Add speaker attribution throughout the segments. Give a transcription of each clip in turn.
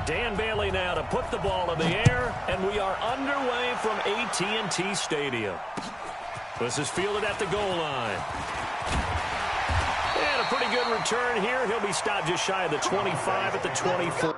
Speaker 1: Dan Bailey now to put the ball in the air, and we are underway from AT&T Stadium. This is fielded at the goal line. And a pretty good return here. He'll be stopped just shy of the 25 at the 24.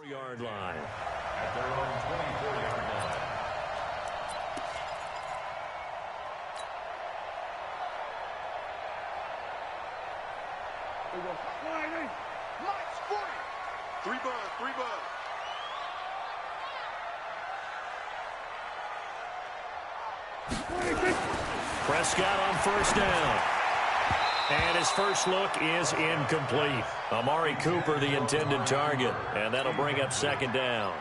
Speaker 1: Yard line.
Speaker 2: At their own 24-yard line.
Speaker 3: Three bud.
Speaker 1: Prescott on first down. And his first look is incomplete. Amari Cooper, the intended target. And that'll bring up second down.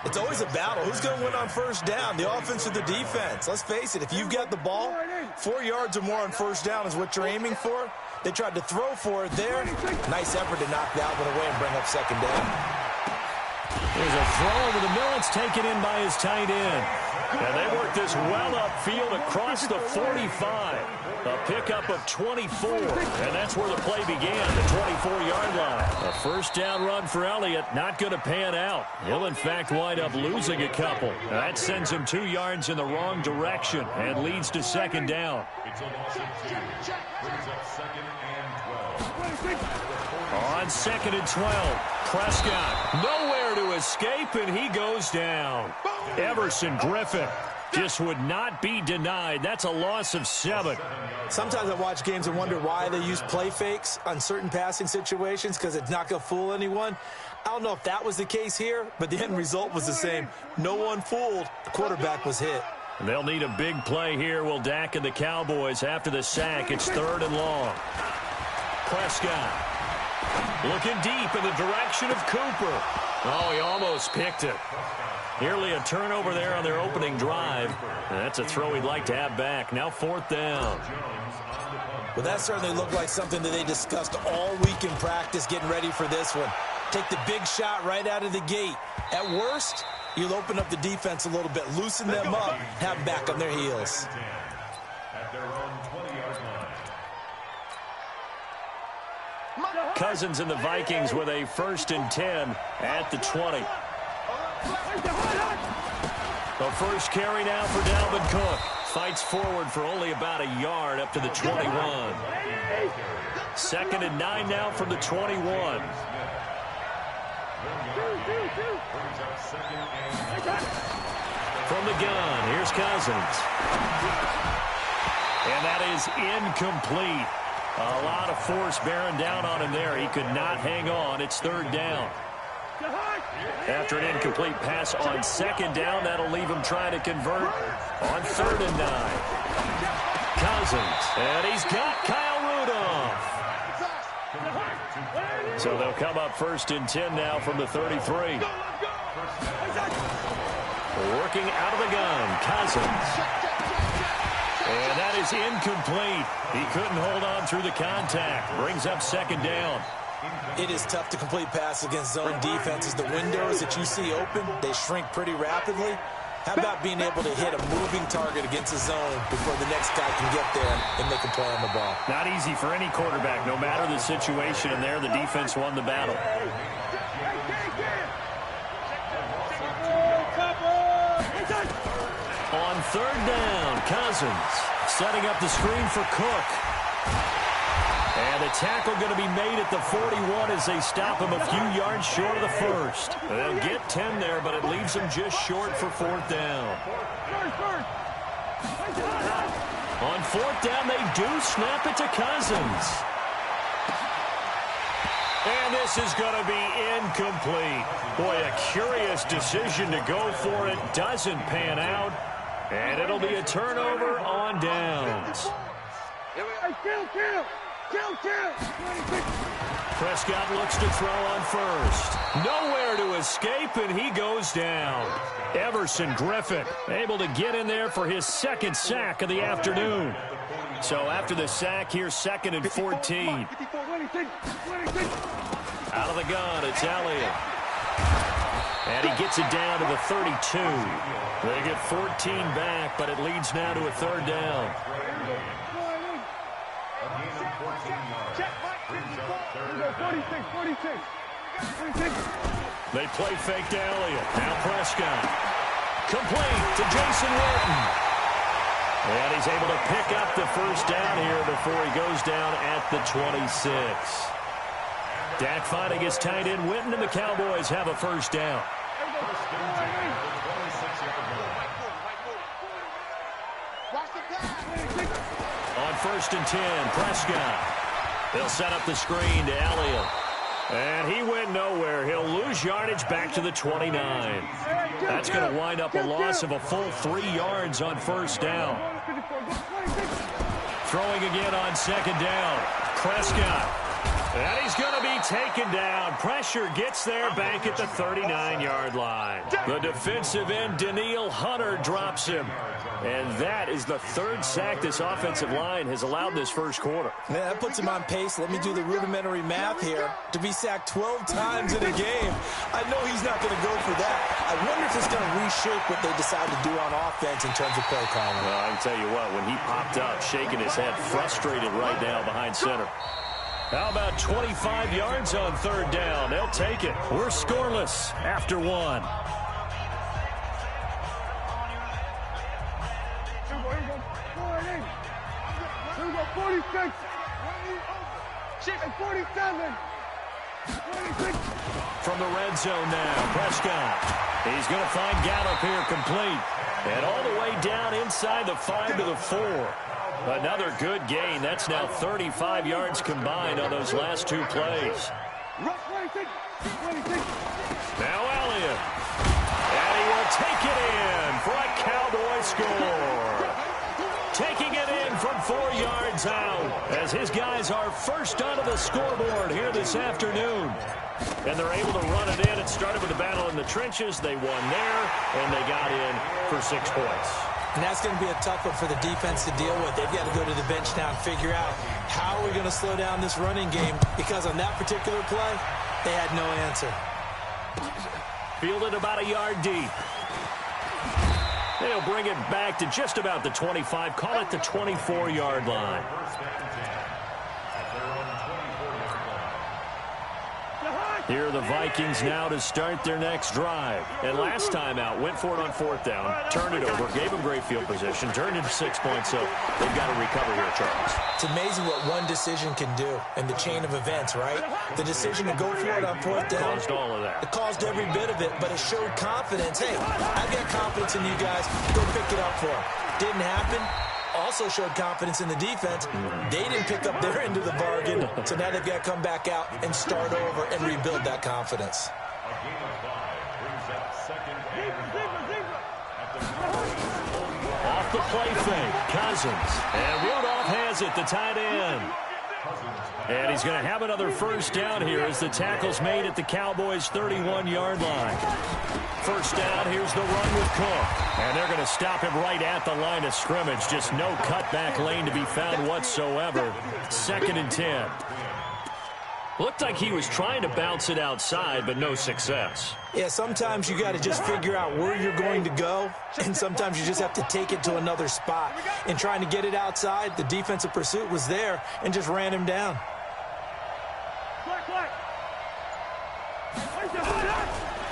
Speaker 4: It's always a battle. Who's going to win on first down, the offense or the defense? Let's face it, if you've got the ball, 4 yards or more on first down is what you're aiming for. They tried to throw for it there. Nice effort to knock that one away and bring up second down.
Speaker 1: There's a throw over the middle. It's taken in by his tight end. And they work this well upfield across the 45. A pickup of 24. And that's where the play began, the 24-yard line. A first down run for Elliott. Not going to pan out. He'll, in fact, wind up losing a couple. That sends him 2 yards in the wrong direction and leads to second down.
Speaker 2: It's a loss of 2. Brings up second and 12.
Speaker 1: On second and 12, Prescott nowhere to escape, and he goes down. Everson Griffin just would not be denied. That's a loss of 7.
Speaker 4: Sometimes I watch games and wonder why they use play fakes on certain passing situations, because it's not going to fool anyone. I don't know if that was the case here, but the end result was the same. No one fooled. The quarterback was hit.
Speaker 1: They'll need a big play here, will Dak and the Cowboys after the sack. It's 3rd and long. Prescott looking deep in the direction of Cooper. Oh, he almost picked it. Nearly a turnover there on their opening drive. That's a throw he'd like to have back. Now 4th down.
Speaker 4: Well, that certainly looked like something that they discussed all week in practice, getting ready for this one. Take the big shot right out of the gate. At worst, you'll open up the defense a little bit, loosen them up, have them back on their heels.
Speaker 2: At their own 20-yard line.
Speaker 1: Cousins and the Vikings with a 1st and 10 at the 20. The first carry now for Dalvin Cook. Fights forward for only about a yard up to the 21. 2nd and 9 now from the 21. From the gun, here's Cousins. And that is incomplete. A lot of force bearing down on him there. He could not hang on. It's 3rd down. After an incomplete pass on 2nd down, that'll leave him trying to convert on 3rd and 9. Cousins, and he's got Kyle Rudolph. So they'll come up 1st and 10 now from the 33. Working out of the gun, Cousins. And that is incomplete. He couldn't hold on through the contact. Brings up 2nd down.
Speaker 4: It is tough to complete passes against zone defenses. The windows that you see open, they shrink pretty rapidly. How about being able to hit a moving target against a zone before the next guy can get there and make a play on the ball?
Speaker 1: Not easy for any quarterback, no matter the situation. And there, the defense won the battle. On 3rd down, Cousins setting up the screen for Cook. And the tackle going to be made at the 41 as they stop him a few yards short of the first. They'll get 10 there, but it leaves them just short for 4th down. On 4th down, they do snap it to Cousins. And this is going to be incomplete. Boy, a curious decision to go for it. Doesn't pan out. And it'll be a turnover on downs. Prescott looks to throw on first. Nowhere to escape, and he goes down. Everson Griffin able to get in there for his second sack of the afternoon. So after the sack, here's 2nd and 14. Out of the gun, it's Elliott. And he gets it down to the 32. They get 14 back, but it leads now to a 3rd down. They play fake to Elliott. Now Prescott. Complete to Jason Witten. And he's able to pick up the 1st down here before he goes down at the 26. Dak finding his tight end Witten, and the Cowboys have a 1st down. On 1st and 10, Prescott. They'll set up the screen to Elliott. And he went nowhere. He'll lose yardage back to the 29. That's going to wind up a loss of a full 3 yards on 1st down. Throwing again on 2nd down. Prescott. And he's going to be taken down. Pressure gets there back at the 39-yard line. The defensive end, Danielle Hunter, drops him. And that is the 3rd sack this offensive line has allowed this 1st quarter.
Speaker 4: Yeah, that puts him on pace. Let me do the rudimentary math here. To be sacked 12 times in a game, I know he's not going to go for that. I wonder if it's going to reshape what they decide to do on offense in terms of play calling.
Speaker 1: Well, I can tell you what, when he popped up, shaking his head, frustrated right now behind center. How about 25 yards on 3rd down? They'll take it. We're scoreless after 1. From the red zone now, Prescott. He's going to find Gallup here complete. And all the way down inside the 5 to the 4. Another good gain. That's now 35 yards combined on those last 2 plays. Now Elliott. And he will take it in for a Cowboy score. Taking it in from 4 yards out as his guys are first onto the scoreboard here this afternoon. And they're able to run it in. It started with a battle in the trenches. They won there, and they got in for 6 points.
Speaker 4: And that's going to be a tough one for the defense to deal with. They've got to go to the bench now and figure out how are we going to slow down this running game, because on that particular play, they had no answer.
Speaker 1: Fielded about a yard deep. They'll bring it back to just about the 25. Call it the 24-yard line. Here are the Vikings now to start their next drive. And last time out, went for it on 4th down, turned it over, gave them great field position, turned into 6 points, so they've got to recover here, Charles.
Speaker 4: It's amazing what one decision can do in the chain of events, right? The decision to go for it on 4th down.
Speaker 1: Caused all of that.
Speaker 4: It caused every bit of it, but it showed confidence. Hey, I've got confidence in you guys. Go pick it up for them. Didn't happen. Also showed confidence in the defense. They didn't pick up their end of the bargain, so now they've got to come back out and start over and rebuild that confidence.
Speaker 1: Off the play fake, Cousins. And Rudolph has it, the tight end. And he's going to have another 1st down here as the tackle's made at the Cowboys' 31-yard line. 1st down, here's the run with Cook. And they're going to stop him right at the line of scrimmage. Just no cutback lane to be found whatsoever. 2nd and 10. Looked like he was trying to bounce it outside, but no success.
Speaker 4: Yeah, sometimes you got to just figure out where you're going to go, and sometimes you just have to take it to another spot. In trying to get it outside, the defensive pursuit was there and just ran him down.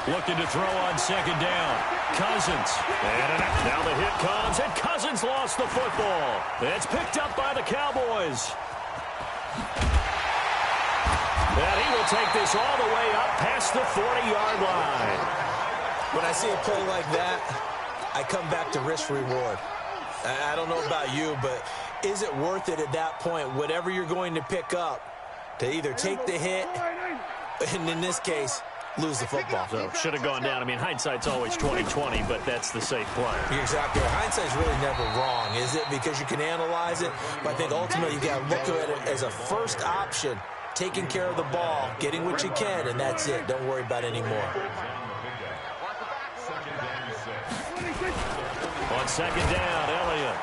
Speaker 1: Looking to throw on 2nd down. Cousins. And now the hit comes, and Cousins lost the football. It's picked up by the Cowboys. And he will take this all the way up past the 40-yard line.
Speaker 4: When I see a play like that, I come back to risk-reward. I don't know about you, but is it worth it at that point, whatever you're going to pick up, to either take the hit, and in this case, lose the football?
Speaker 1: So should have gone down. I mean, hindsight's always 20/20, but that's the safe play.
Speaker 4: You're exactly right. Hindsight's really never wrong, is it? Because you can analyze it, but I think ultimately you got to look at it as a first option taking care of the ball, getting what you can, and that's it. Don't worry about any more.
Speaker 1: On second down, Elliott.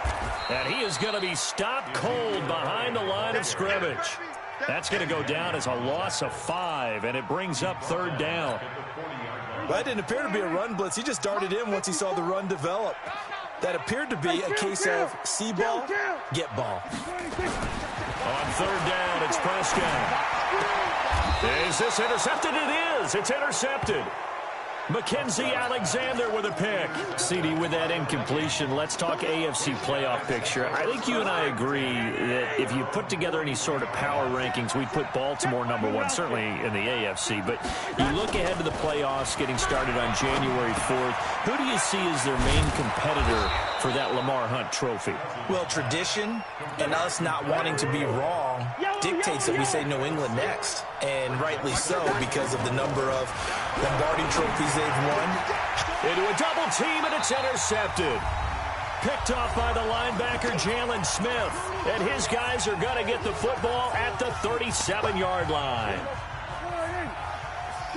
Speaker 1: And he is going to be stopped cold behind the line of scrimmage. That's going to go down as a loss of 5, and it brings up third down.
Speaker 4: Well, that didn't appear to be a run blitz. He just darted in once he saw the run develop. That appeared to be a case of see ball, get ball.
Speaker 1: On third down, it's Prescott. Is this intercepted? It is. It's intercepted. Mackenzie Alexander with a pick. CD with that incompletion. Let's talk AFC playoff picture. I think you and I agree that if you put together any sort of power rankings, we'd put Baltimore #1, certainly in the AFC. But you look ahead to the playoffs getting started on January 4th. Who do you see as their main competitor for that Lamar Hunt trophy?
Speaker 4: Well, tradition and us not wanting to be wrong dictates that we say New England next. And rightly so, because of the number of Lombardi trophies they've won.
Speaker 1: Into a double team, and it's intercepted. Picked off by the linebacker, Jalen Smith. And his guys are going to get the football at the 37-yard line.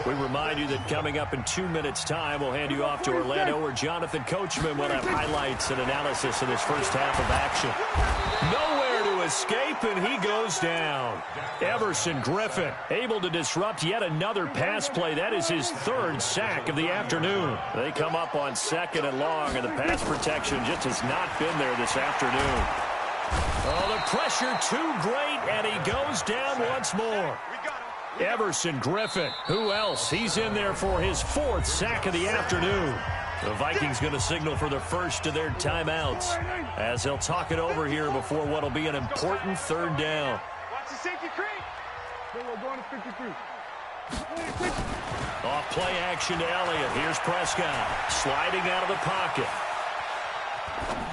Speaker 1: We remind you that coming up in 2 minutes' time, we'll hand you off to Orlando, where Jonathan Coachman will have highlights and analysis of this first half of action. Nowhere to escape, and he goes down. Everson Griffin able to disrupt yet another pass play. That is his 3rd sack of the afternoon. They come up on 2nd and long, and the pass protection just has not been there this afternoon. Oh, the pressure too great, and he goes down once more. Everson Griffin. Who else? He's in there for his 4th sack of the afternoon. The Vikings going to signal for the first of their timeouts as they'll talk it over here before what will be an important third down.
Speaker 3: Watch the safety creep. We're going to 53.
Speaker 1: Off play action to Elliott. Here's Prescott sliding out of the pocket.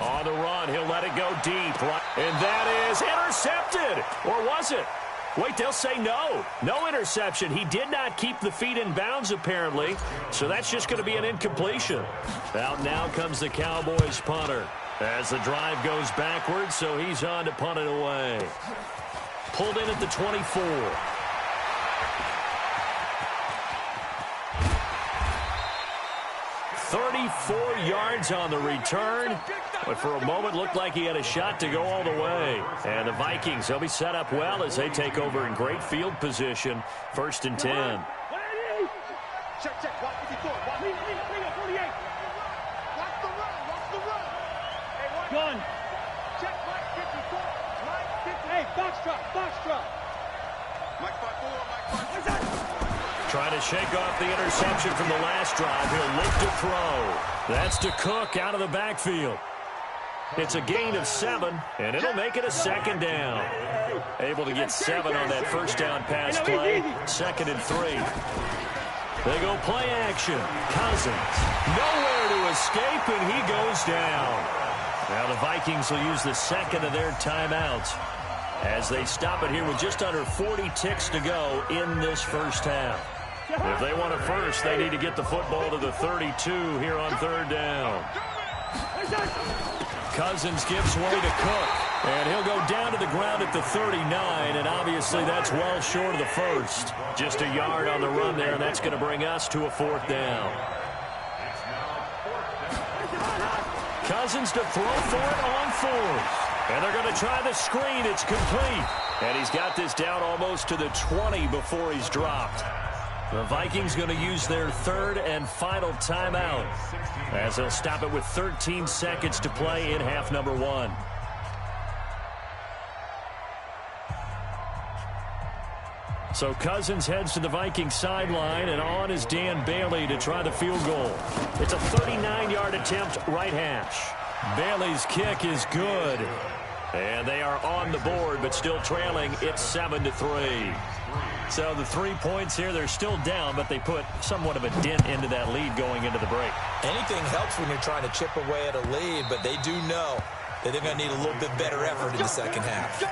Speaker 1: On the run, he'll let it go deep. And that is intercepted. Or was it? Wait, they'll say no. No interception. He did not keep the feet in bounds, apparently. So that's just going to be an incompletion. Out now comes the Cowboys punter as the drive goes backwards, so he's on to punt it away. Pulled in at the 24. "34 yards on the return. But for a moment, looked like he had a shot to go all the way. And the Vikings, they'll be set up well as they take over in great field position. 1st and 10.
Speaker 3: Check, check. Watch 54. Watch 48. Watch the run. Watch the run. Hey, one. Gun. Check Mike 54. Mike 50. Hey, box truck. Mike 54. Mike 54.
Speaker 1: Trying to shake off the interception from the last drive. He'll look to throw. That's to Cook out of the backfield. It's a gain of 7, and it'll make it a 2nd down. Able to get 7 on that first down pass play. 2nd and 3. They go play action. Cousins. Nowhere to escape, and he goes down. Now the Vikings will use the 2nd of their timeouts as they stop it here with just under 40 ticks to go in this first half. If they want it first, they need to get the football to the 32 here on 3rd down. Cousins gives way to Cook, and he'll go down to the ground at the 39, and obviously that's well short of the first. Just a yard on the run there, and that's going to bring us to a 4th down. Cousins to throw for it on 4th. And they're going to try the screen. It's complete. And he's got this down almost to the 20 before he's dropped. The Vikings going to use their 3rd and final timeout as they'll stop it with 13 seconds to play in half number 1. So Cousins heads to the Vikings sideline, and on is Dan Bailey to try the field goal. It's a 39-yard attempt, right hash. Bailey's kick is good. And they are on the board, but still trailing. It's 7-3. So the 3 points here, they're still down, but they put somewhat of a dent into that lead going into the break.
Speaker 4: Anything helps when you're trying to chip away at a lead, but they do know that they're going to need a little bit better effort in the second half.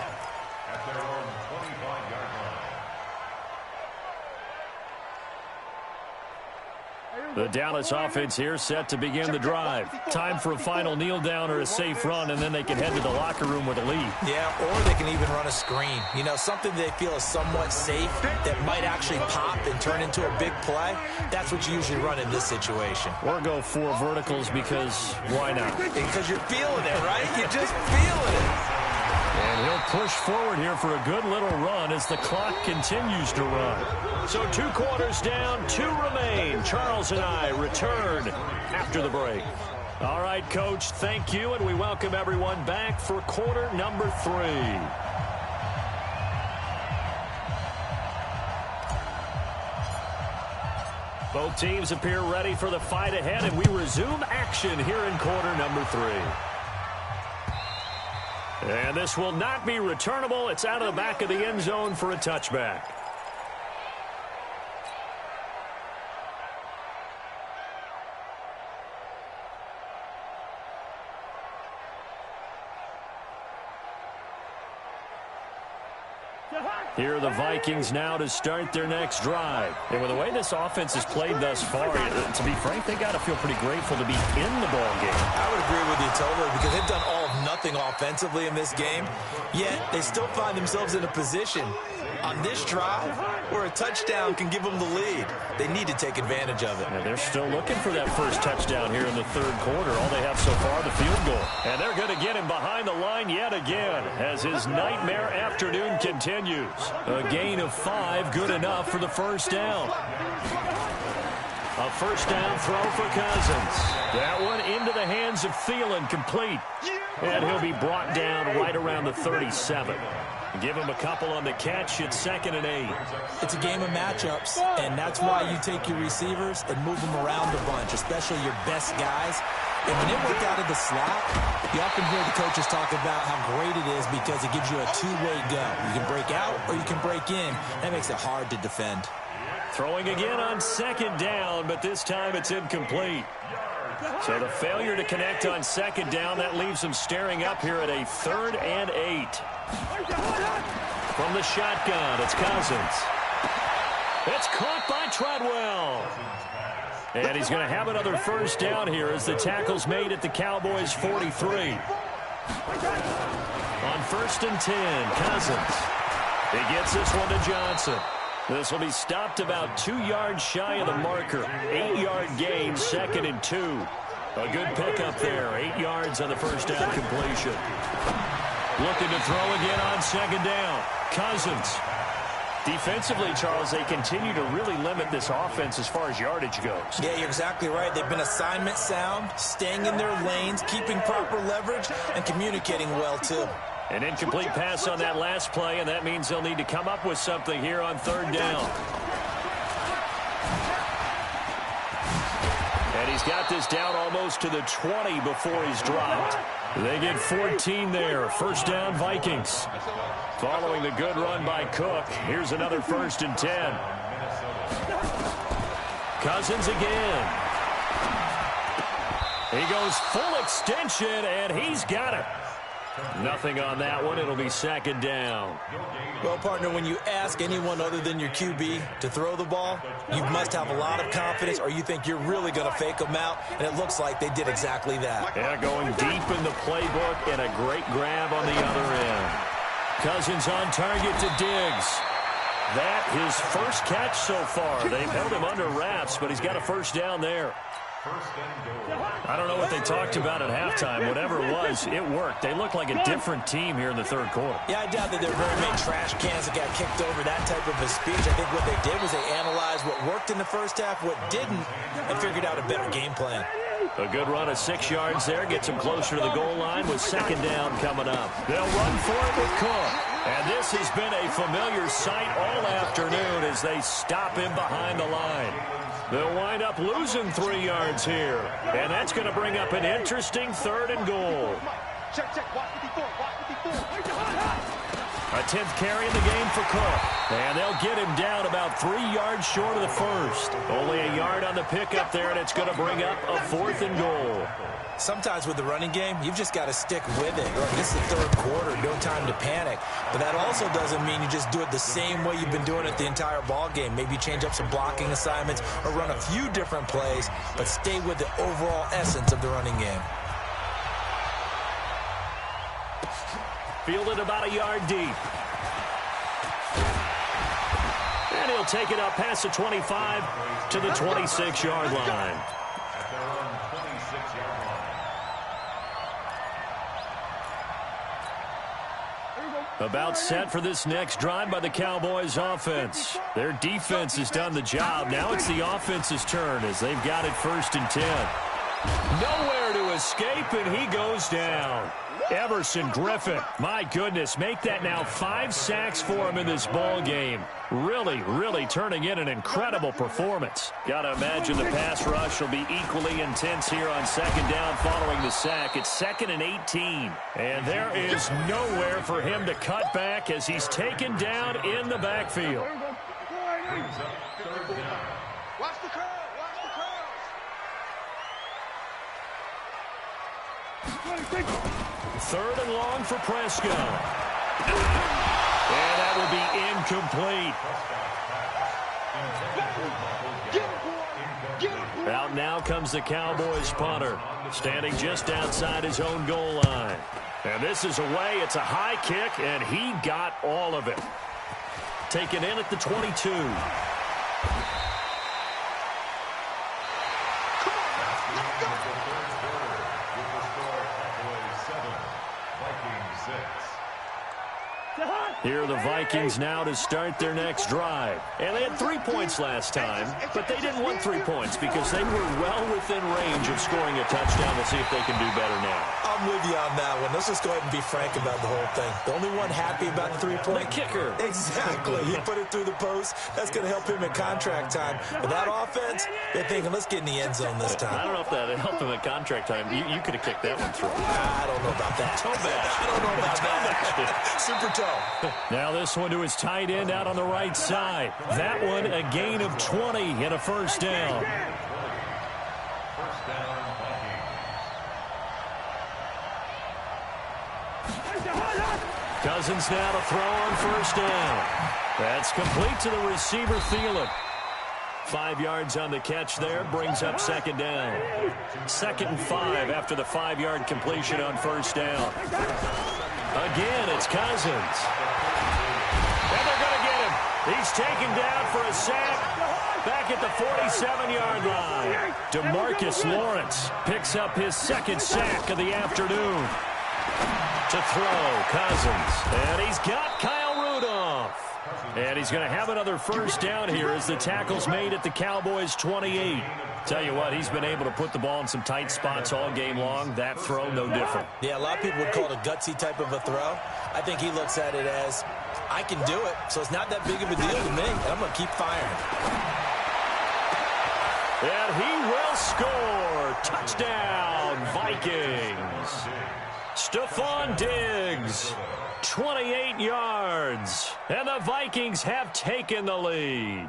Speaker 1: The Dallas offense here set to begin the drive. Time for a final kneel down or a safe run, and then they can head to the locker room with a lead.
Speaker 4: Yeah, or they can even run a screen. You know, something they feel is somewhat safe that might actually pop and turn into a big play. That's what you usually run in this situation.
Speaker 1: Or go 4 verticals because why not?
Speaker 4: Because you're feeling it, right? You're just feeling it.
Speaker 1: And he'll push forward here for a good little run as the clock continues to run. So 2 quarters down, 2 remain. Charles and I return after the break. All right, Coach, thank you, and we welcome everyone back for quarter number 3. Both teams appear ready for the fight ahead, and we resume action here in quarter number 3. And this will not be returnable. It's out of the back of the end zone for a touchback. Here are the Vikings now to start their next drive. And with the way this offense has played thus far, to be frank, they got to feel pretty grateful to be in the ball game.
Speaker 4: I would agree with you totally because they've done all of nothing offensively in this game, yet they still find themselves in a position on this drive where a touchdown can give them the lead. They need to take advantage of it.
Speaker 1: And they're still looking for that first touchdown here in the 3rd quarter. All they have so far, the field goal. And they're going to get him behind the line yet again as his nightmare afternoon continues. A gain of 5, good enough for the first down. A first down throw for Cousins. That one into the hands of Thielen, complete. And he'll be brought down right around the 37. Give him a couple on the catch. It's 2nd and 8.
Speaker 4: It's a game of matchups, and that's why you take your receivers and move them around a bunch, especially your best guys. And when they work out of the slot, you often hear the coaches talk about how great it is because it gives you a 2-way go. You can break out or you can break in. That makes it hard to defend.
Speaker 1: Throwing again on 2nd down, but this time it's incomplete. So the failure to connect on 2nd down, that leaves them staring up here at a 3rd and 8. From the shotgun, it's Cousins. It's caught by Treadwell. And he's going to have another first down here as the tackle's made at the Cowboys' 43. On 1st and 10, Cousins. He gets this one to Johnson. This will be stopped about 2 yards shy of the marker. 8-yard gain, 2nd and 2. A good pickup there. 8 yards on the first down completion. Looking to throw again on 2nd down. Cousins. Defensively, Charles, they continue to really limit this offense as far as yardage goes.
Speaker 4: Yeah, you're exactly right. They've been assignment sound, staying in their lanes, keeping proper leverage, and communicating well, too.
Speaker 1: An incomplete pass on that last play, and that means they'll need to come up with something here on 3rd down. And he's got this down almost to the 20 before he's dropped. They get 14 there. First down, Vikings. Following the good run by Cook, here's another 1st and 10. Cousins again. He goes full extension, and he's got it. Nothing on that one. It'll be 2nd down.
Speaker 4: Well, partner, when you ask anyone other than your QB to throw the ball, you must have a lot of confidence or you think you're really going to fake them out, and it looks like they did exactly that.
Speaker 1: Yeah, going deep in the playbook and a great grab on the other end. Cousins on target to Diggs. That his first catch so far. They've held him under wraps, but he's got a first down there. I don't know what they talked about at halftime. Whatever it was, it worked. They look like a different team here in the 3rd quarter.
Speaker 4: Yeah, I doubt that there were very many trash cans that got kicked over, that type of a speech. I think what they did was they analyzed what worked in the first half, what didn't, and figured out a better game plan.
Speaker 1: A good run of 6 yards there. Gets him closer to the goal line with 2nd down coming up. They'll run for it with Cook. And this has been a familiar sight all afternoon as they stop him behind the line. They'll wind up losing 3 yards here. And that's going to bring up an interesting 3rd and goal. A 10th carry in the game for Cook. And they'll get him down about 3 yards short of the first. Only a yard on the pickup there, and it's going to bring up a 4th and goal.
Speaker 4: Sometimes with the running game, you've just got to stick with it. Look, this is the third quarter, no time to panic. But that also doesn't mean you just do it the same way you've been doing it the entire ball game. Maybe change up some blocking assignments or run a few different plays, but stay with the overall essence of the running game.
Speaker 1: Fielded about a yard deep. And he'll take it up past the 25 to the 26-yard line.
Speaker 2: At their own 26-yard line.
Speaker 1: About set for this next drive by the Cowboys offense. Their defense has done the job. Now it's the offense's turn as they've got it 1st and 10. Nowhere to escape, and he goes down. Everson Griffin, my goodness, make that now 5 sacks for him in this ball game. Really turning in an incredible performance. Got to imagine the pass rush will be equally intense here on 2nd down following the sack. It's 2nd and 18. And there is nowhere for him to cut back as he's taken down in the backfield.
Speaker 2: Brings up 3rd down.
Speaker 3: Watch the curl. Watch the curls.
Speaker 1: 3rd and long for Prescott. And that will be incomplete. Out now comes the Cowboys punter, standing just outside his own goal line. And this is away. It's a high kick, and he got all of it. Taken in at the 22. Here are the Vikings now to start their next drive. And they had 3 points last time, but they didn't want 3 points because they were well within range of scoring a touchdown. We'll see if they can do better now.
Speaker 4: I'm with you on that one. Let's just go ahead and be frank about the whole thing. The only one happy about the 3-point.
Speaker 1: The kicker.
Speaker 4: Exactly. He put it through the post. That's going to help him in contract time. But that offense, they're thinking, let's get in the end zone this time.
Speaker 1: I don't know if that helped him at contract time. You could have kicked that one through.
Speaker 4: I don't know about that.
Speaker 1: Toe bash.
Speaker 4: I don't know about that. Super toe.
Speaker 1: Now this one to his tight end out on the right side. That one a gain of 20 and a 1st down.
Speaker 2: 1st down, Vikings.
Speaker 1: Cousins now to throw on 1st down. That's complete to the receiver, Thielen. 5 yards on the catch there, brings up 2nd down. 2nd and 5 after the 5-yard completion on 1st down. Again, it's Cousins. And they're going to get him. He's taken down for a sack back at the 47-yard line. DeMarcus Lawrence picks up his 2nd sack of the afternoon. To throw, Cousins. And he's got Kyle Rudolph. And he's going to have another 1st down here as the tackle's made at the Cowboys' 28. Tell you what, he's been able to put the ball in some tight spots all game long. That throw, no different.
Speaker 4: Yeah, a lot of people would call it a gutsy type of a throw. I think he looks at it as, I can do it, so it's not that big of a deal to me, and I'm going to keep firing.
Speaker 1: And he will score. Touchdown, Vikings. Stephon Diggs, 28 yards, and the Vikings have taken the lead.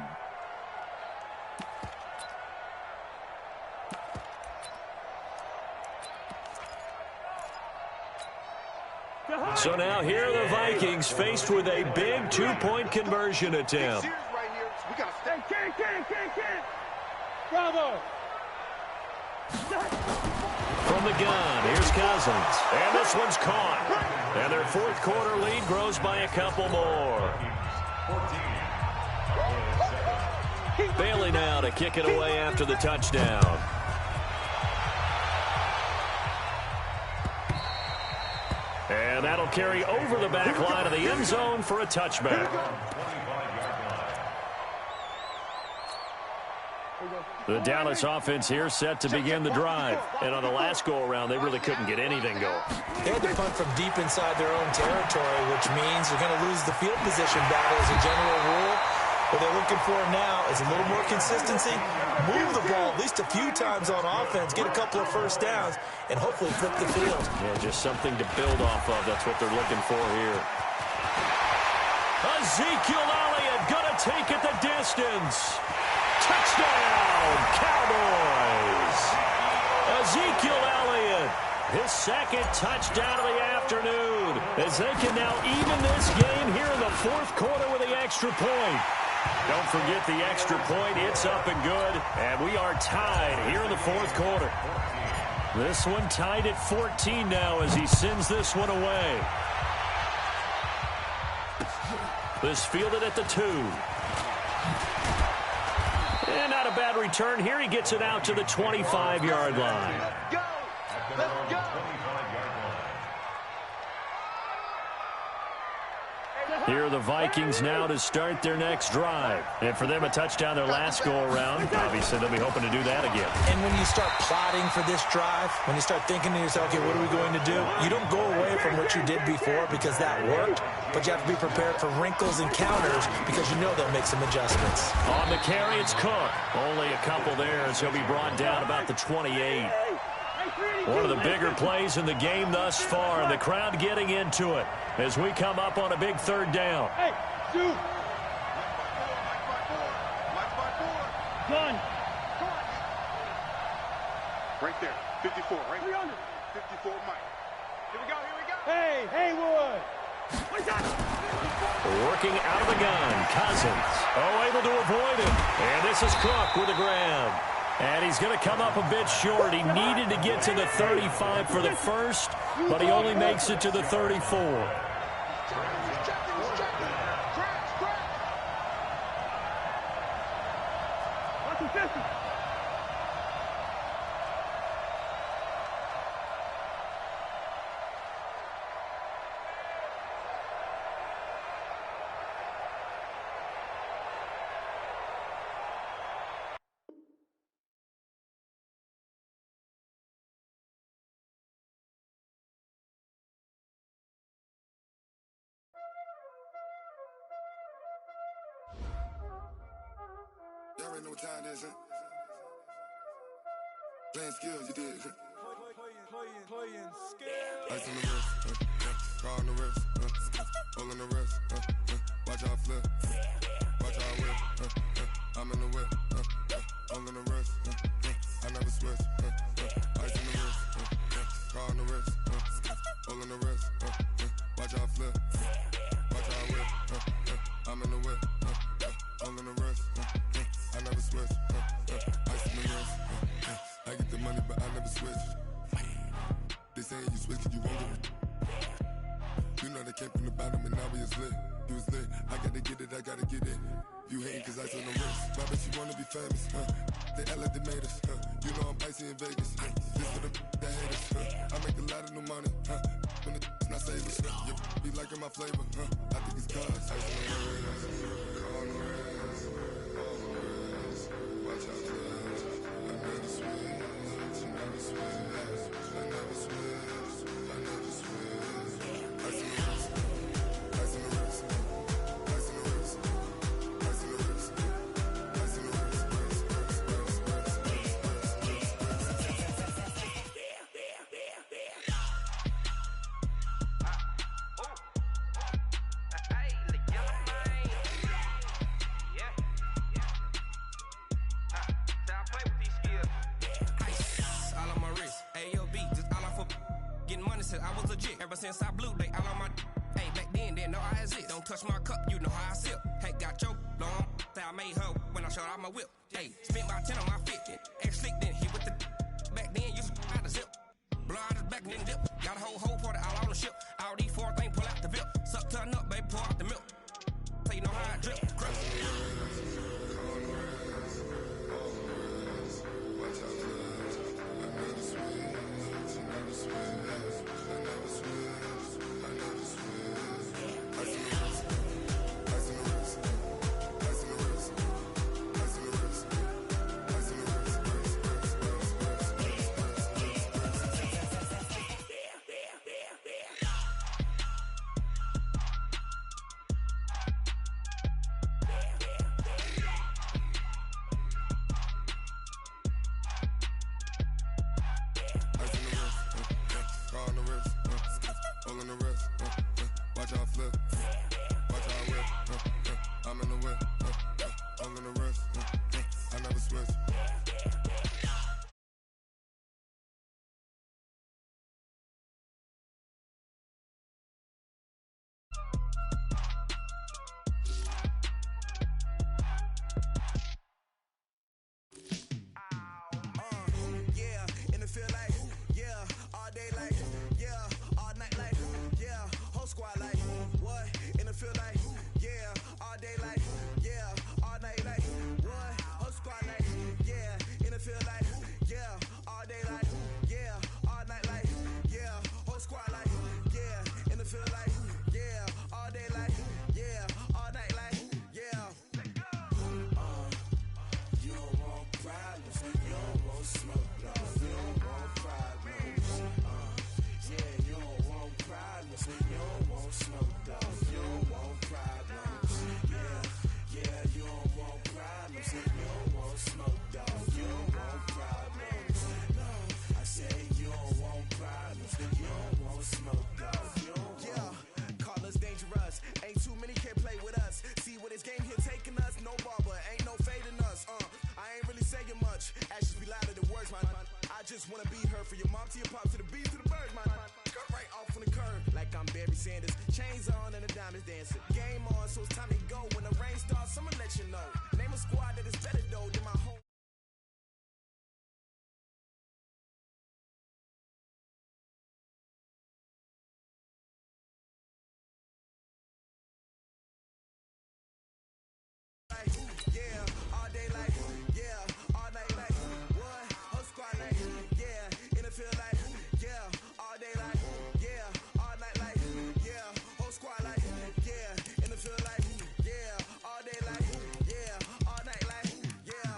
Speaker 1: So now here are the Vikings faced with a big 2-point conversion attempt.
Speaker 3: Bravo!
Speaker 1: From the gun, here's Cousins. And this one's caught. And their 4th quarter lead grows by a couple more. Bailey now to kick it away after the touchdown. And that'll carry over the back line of the end zone for a touchback. The Dallas offense here set to begin the drive. And on the last go-around, they really couldn't get anything going.
Speaker 4: They had to punt from deep inside their own territory, which means they're going to lose the field position battle as a general rule. What they're looking for now is a little more consistency, move the ball at least a few times on offense, get a couple of 1st downs, and hopefully flip the field.
Speaker 1: Yeah, just something to build off of. That's what they're looking for here. Ezekiel Elliott gonna take it the distance. Touchdown, Cowboys! Ezekiel Elliott, his second touchdown of the afternoon, as they can now even this game here in the fourth quarter with the extra point. Don't forget the extra point. It's up and good, and we are tied here in the fourth quarter. This one tied at 14 now as he sends this one away. This fielded at the 2. And not a bad return here. He gets it out to the 25-yard line.
Speaker 3: Let's go! Let's go!
Speaker 1: Here are the Vikings now to start their next drive. And for them, a touchdown their last go-around. Obviously, they'll be hoping to do that again.
Speaker 4: And when you start plotting for this drive, when you start thinking to yourself, okay, what are we going to do? You don't go away from what you did before because that worked, but you have to be prepared for wrinkles and counters because you know they'll make some adjustments.
Speaker 1: On the carry, it's Cook. Only a couple there as he'll be brought down about the 28. One of the bigger plays in the game thus far, and the crowd getting into it as we come up on a big third down.
Speaker 3: Hey, shoot! Gun! Right there, 54, right? 300. 54, Mike. Here we go, here we go! Hey, Haywood!
Speaker 1: Working out of the gun, Cousins. Oh, able to avoid it. And this is Cook with a grab. And he's going to come up a bit short. He needed to get to the 35 for the first, but he only makes it to the 34.
Speaker 5: Y'all already know what time it is, huh? Playing skills, you did. Playing skills. Ice on the wrist, car on the wrist, hole in the wrist, watch out flip, watch out whip, I'm in the whip, hole in the wrist, I never switch, ice on the wrist, car on the wrist, hole in the wrist, watch out flip, watch out whip, I'm in the whip, hole in the wrist, I never switch, ice in the wrist, I get the money but I never switch. They saying you switch 'cause you won't get it. You know they came from the bottom and now we is lit. You was lit, I gotta get it, I gotta get it. You hating 'cause ice on the wrist. Why bet you wanna be famous, They act like they made us, You know I'm icy in Vegas, This for the that hate us, I make a lot of new money, When the not savers, You be liking my flavor, I think it's cause ice on the wrist, on the wrist, on the wrist. Watch out for us, I never switch, I never switch. I never switch, I never switch. Ice in the wrist, ice in the wrist, ice in the wrist, ice in the wrist, ice in the wrist,
Speaker 6: I was legit ever since I blew they all on my hey back then didn't know I exist. Don't touch my cup, you know how I sip. Hey, got your long that I made her when I showed out my whip. Hey, spent about 10 on my fit. Ex slick then hit with the back then used to out the zip. Blow out his back and then dip. Got a whole party all on the ship. All these four things pull out the VIP. Suck turn up, baby, pour out the milk. So you know how I drip. Crush.
Speaker 5: watch out for us. I never switch, I never switch. I never switch, I never switch. Ice in the wrist, ice in the wrist, ice in the wrist, ice in the wrist, ice in the wrist, car on the wrist, hole in the wrist, watch out flip, watch out whip, I'm in the whip, I'm in the wrist, I never switch.
Speaker 6: Yeah, in the field like, yeah, all day like, yeah, all night like, yeah, whole squad like, what? In the field like, yeah, all day like, yeah, all night like, what? Whole squad like, yeah, in the field like, yeah, all day like, yeah, all night like, yeah, whole squad like, yeah, in the field like, yeah, all day like, yeah, all night like, yeah. You don't want problems, you don't want smoke, no, you don't want problems. Yeah, you don't want problems, you don't want smoke, dog, you don't want problems. Yeah, you don't want problems, you don't want smoke, dog, you don't want problems. No, I say you don't want problems, you don't want smoke, dog, you don't want. Yeah, call us dangerous, ain't too many can play with us. See what this game here taking us, no barber, ain't no fading us. I ain't really saying much, actions be louder than words, man. I just wanna be heard, for your mom to your pop to the beat to the birds, man. Cut right off on the curb, like I'm Barry Sanders. Chains on and the diamonds dancing. Game on, so it's time to go. When the rain starts, I'ma let you know. Name a squad that is better though than my home. Like, yeah, all day like, yeah, all night like, what? Whole squad like, yeah, in the field like, yeah, all day like, yeah, all night like, yeah, whole squad like, yeah, in the field like, yeah, all day like, yeah, all night like, yeah.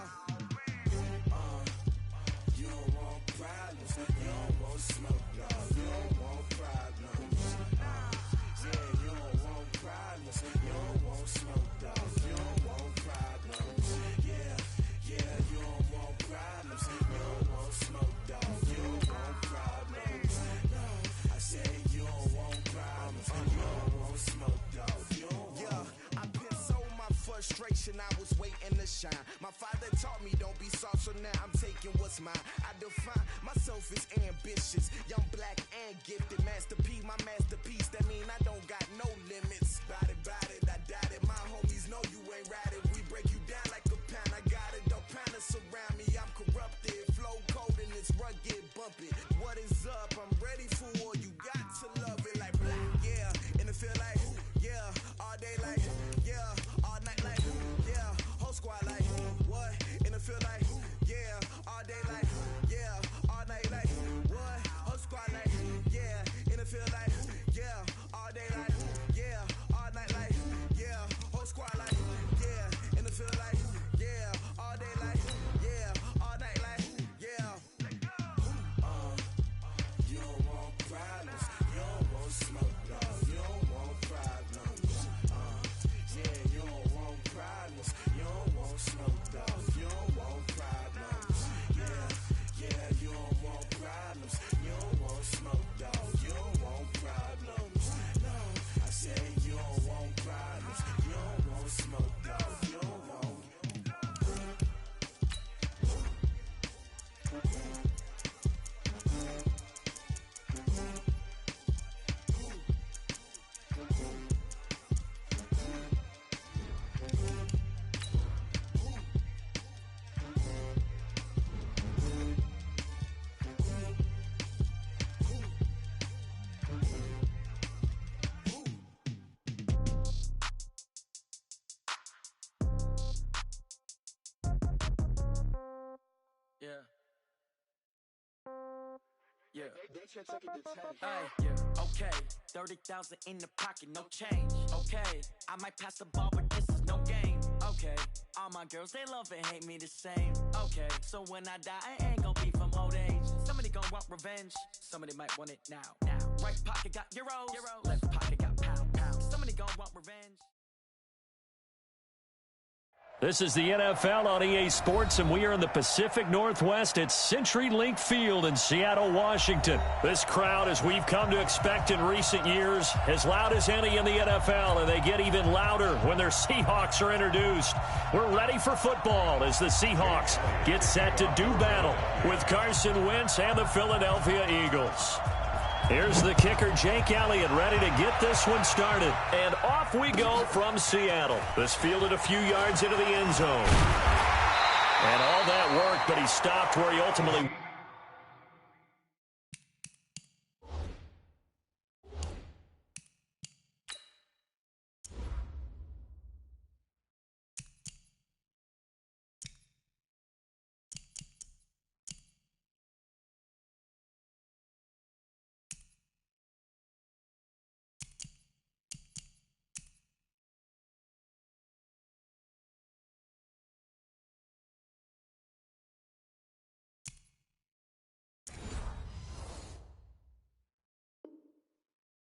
Speaker 6: You don't want problems, you don't want smoke, no, you don't want problems. Yeah, you don't want problems, you don't want smoke, dog, you don't want problems. Yeah, you don't want problems, you don't want smoke, dog, you don't want problems. No, I say you don't want problems, you don't want smoke, dog, you don't want. Yeah, I put so my frustration, I was waiting to shine. My father taught me don't be soft, so now I'm taking what's mine. I define myself as ambitious, young, black, and gifted. Master P, my masterpiece, that mean I don't got no limits. Bout it, I doubt it. My homies know you ain't ride it. We break you down like a pound. I got it, don't pound us around me. I'm corrupted, flow cold and it's rugged, bumpy. What is up? I'm ready for war. You got to love it like black. Yeah, in the feel like, yeah, all day like, yeah, all night like, yeah, whole squad like, what? In the feel like, yeah, all day like, yeah, all night like, what? Whole squad like, yeah, in the feel like, yeah, all day like, yeah, all night like, yeah, whole squad like, yeah, in the feel like, yeah, all day like, yeah, all night like, yeah. You don't want problems, you don't want smoke, dog, you don't want problems. Yeah, you don't want problems, you don't want smoke, dog, you don't want problems. Yeah, you don't want problems, you don't want smoke, dog, you don't want problems. No, I say you don't want problems, you don't want smoke, dog, you don't want.
Speaker 7: Yeah. Yeah. Okay. 30,000 in the pocket, no change. Okay. I might pass the ball, but this is no game. Okay. All my girls, they love and hate me the same. Okay. So when I die, I ain't gon' be from old age. Somebody gon' want revenge. Somebody might want it now. Right pocket got euros. Left pocket got pound. Somebody gon' want revenge.
Speaker 1: This is the NFL on EA Sports, and we are in the Pacific Northwest at CenturyLink Field in Seattle, Washington. This crowd, as we've come to expect in recent years, as loud as any in the NFL, and they get even louder when their Seahawks are introduced. We're ready for football as the Seahawks get set to do battle with Carson Wentz and the Philadelphia Eagles. Here's the kicker, Jake Elliott, ready to get this one started. And off we go from Seattle. This fielded a few yards into the end zone. And all that work, but he stopped where he ultimately...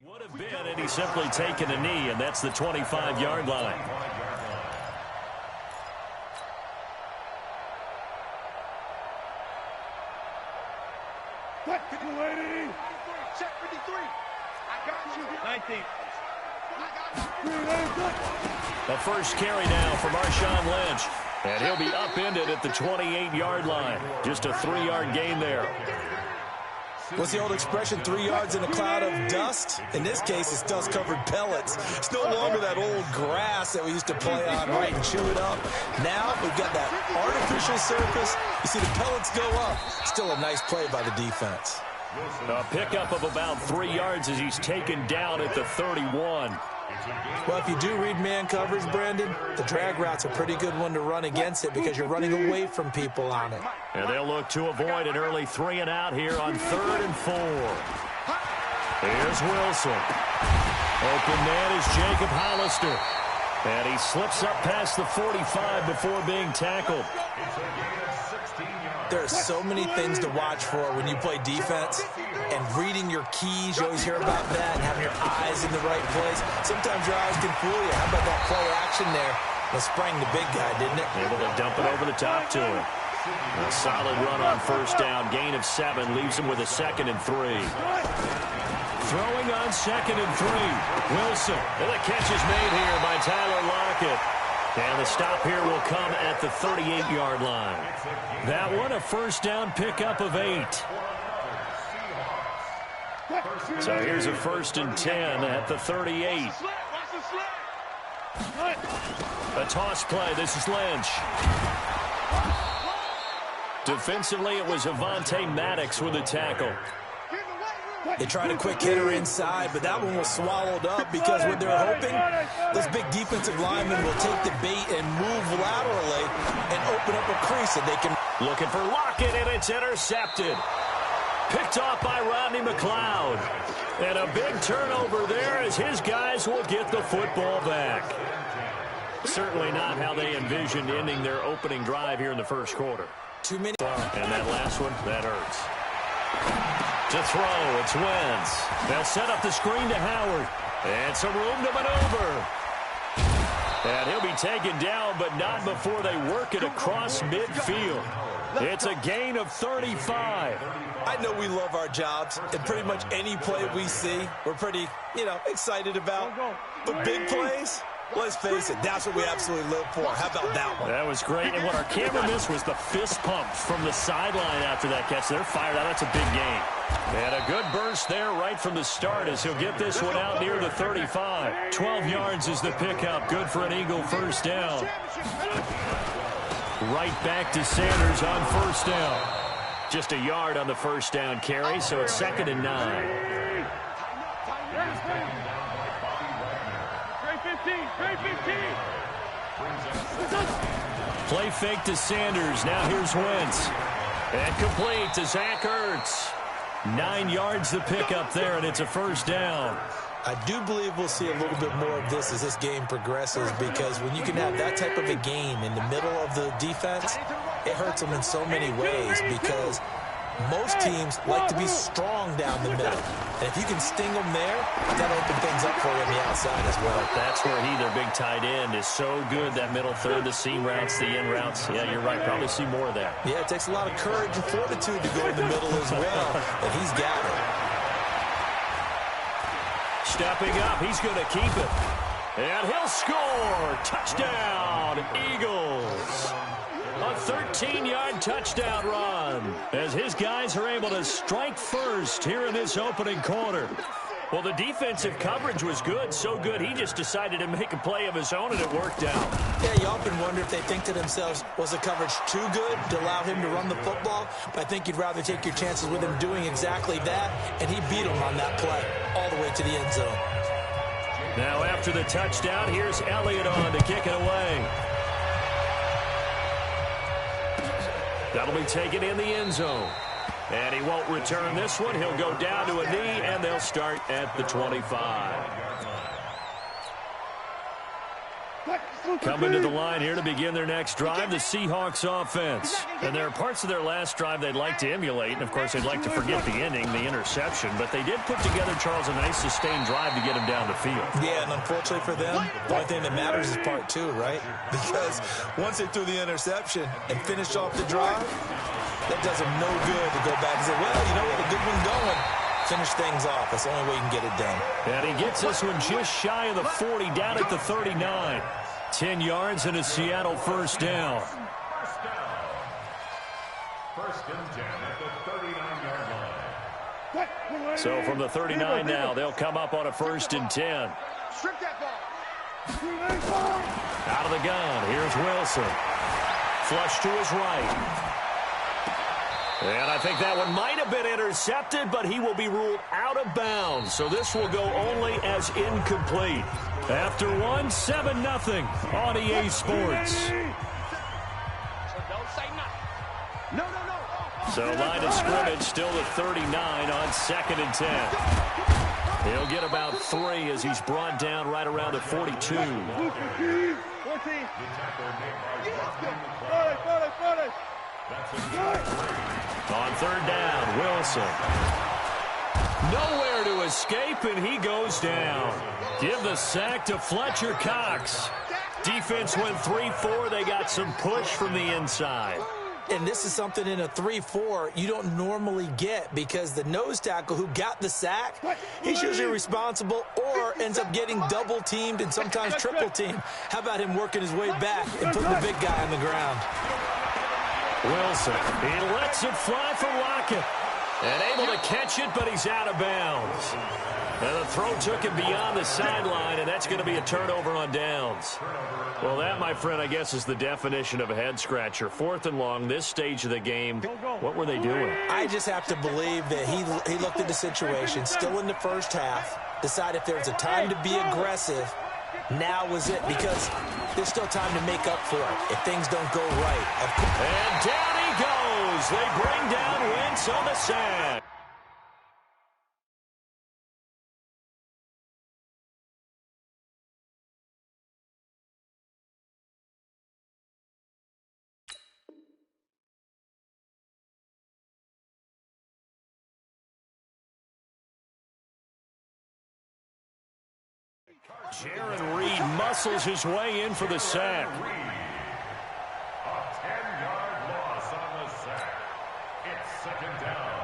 Speaker 1: would have been, and he's simply taken a knee, and that's the 25-yard line.
Speaker 3: Check 53. I got you. 19.
Speaker 1: The first carry now for Marshawn Lynch, and he'll be upended at the 28-yard line. Just a 3-yard gain there.
Speaker 4: What's the old expression, 3 yards in a cloud of dust? In this case, it's dust-covered pellets. It's no longer that old grass that we used to play on, right, and chew it up. Now we've got that artificial surface. You see the pellets go up. Still a nice play by the defense.
Speaker 1: A pickup of about 3 yards as he's taken down at the 31.
Speaker 4: Well, if you do read man coverage, Brandon, the drag route's a pretty good one to run against it because you're running away from people on it.
Speaker 1: And they'll look to avoid an early 3 and out here on 3rd and 4. Here's Wilson. Open man is Jacob Hollister. And he slips up past the 45 before being tackled.
Speaker 4: There are so many things to watch for when you play defense, and reading your keys, you always hear about that, and having your eyes in the right place. Sometimes your eyes can fool you. How about that play action there? It sprang the big guy, didn't it?
Speaker 1: Able to dump it over the top to him. A solid run on first down. Gain of 7 leaves him with a 2nd and 3. Throwing on 2nd and 3. Wilson. And the catch is made here by Tyler Lockett. And the stop here will come at the 38-yard line. That one, a first down pickup of 8. So here's a 1st and 10 at the 38. A toss play. This is Lynch. Defensively, it was Avonte Maddox with a tackle.
Speaker 4: They tried a quick hitter inside, but that one was swallowed up because what they're hoping, this big defensive lineman will take the bait and move laterally and open up a crease that they can.
Speaker 1: Looking for Lockett, and it's intercepted. Picked off by Rodney McLeod. And a big turnover there as his guys will get the football back. Certainly not how they envisioned ending their opening drive here in the first quarter.
Speaker 4: Too many.
Speaker 1: And that last one, that hurts. To throw, it's Wentz. They'll set up the screen to Howard. And some room to maneuver. And he'll be taken down, but not before they work it across midfield. It's a gain of 35.
Speaker 4: I know we love our jobs, and pretty much any play we see, we're pretty, excited about. But big plays, let's face it, that's what we absolutely live for. How about that one?
Speaker 1: That was great, and what our camera missed was the fist pumps from the sideline after that catch. They're fired out. That's a big gain. And a good burst there right from the start as he'll get this one out near the 35. 12 yards is the pickup. Good for an Eagle first down. Right back to Sanders on first down. Just a yard on the first down carry, so it's 2nd and 9. Play fake to Sanders. Now here's Wentz. And complete to Zach Ertz. 9 yards the pickup there, and it's a first down.
Speaker 4: I do believe we'll see a little bit more of this as this game progresses, because when you can have that type of a game in the middle of the defense, it hurts them in so many ways, because Most teams like to be strong down the middle. And if you can sting them there, that'll open things up for you on the outside as well.
Speaker 1: That's where he, their big tight end, is so good. That middle third, the seam routes, the in routes. Yeah, you're right. Probably see more of that.
Speaker 4: Yeah, it takes a lot of courage and fortitude to go in the middle as well. And he's got it.
Speaker 1: Stepping up, he's going to keep it. And he'll score. Touchdown, Eagles. A 13-yard touchdown run as his guys are able to strike first here in this opening quarter. Well, the defensive coverage was good, so good he just decided to make a play of his own, and it worked out.
Speaker 4: Yeah, you often wonder if they think to themselves, was the coverage too good to allow him to run the football? But I think you'd rather take your chances with him doing exactly that, and he beat him on that play all the way to the end zone.
Speaker 1: Now after the touchdown, here's Elliott on to kick it away. That'll be taken in the end zone. And he won't return this one. He'll go down to a knee, and they'll start at the 25. Coming to the line here to begin their next drive, the Seahawks offense. And there are parts of their last drive they'd like to emulate. And, of course, they'd like to forget the ending, the interception. But they did put together, Charles, a nice sustained drive to get him down the field.
Speaker 4: Yeah, and unfortunately for them, the only thing that matters is part two, right? Because once they threw the interception and finished off the drive, that does them no good to go back and say, well, you know what, a good one going. Finish things off. That's the only way you can get it done.
Speaker 1: And he gets this one just shy of the 40, down at the 39. 10 yards and a Seattle first down.
Speaker 2: First and 10 at the 39-yard line.
Speaker 1: So from the 39 now, they'll come up on a first and 10.
Speaker 3: Strip that ball.
Speaker 1: Out of the gun, here's Wilson. Flush to his right. And I think that one might have been intercepted, but he will be ruled out of bounds. So this will go only as incomplete. After 7-0 on EA Sports. So line of scrimmage still at 39 on 2nd and 10. He'll get about 3 as he's brought down right around the 42. On 3rd down, Wilson. Nowhere to escape, and he goes down. Give the sack to Fletcher Cox. Defense went 3-4. They got some push from the inside.
Speaker 4: And this is something in a 3-4 you don't normally get because the nose tackle who got the sack, he's usually responsible or ends up getting double-teamed and sometimes triple-teamed. How about him working his way back and putting the big guy on the ground?
Speaker 1: Wilson, he lets it fly for Lockett. And able to catch it, but he's out of bounds. And the throw took him beyond the sideline, and that's going to be a turnover on downs. Well, that, my friend, I guess is the definition of a head-scratcher. 4th and long, this stage of the game. What were they doing?
Speaker 4: I just have to believe that he looked at the situation, still in the first half, decided if there was a time to be aggressive, now was it, because there's still time to make up for it if things don't go right.
Speaker 1: And down he goes. They bring down Wentz on the sack. JRed muscles his way in for the sack.
Speaker 2: A 10-yard loss on the sack. It's 2nd down.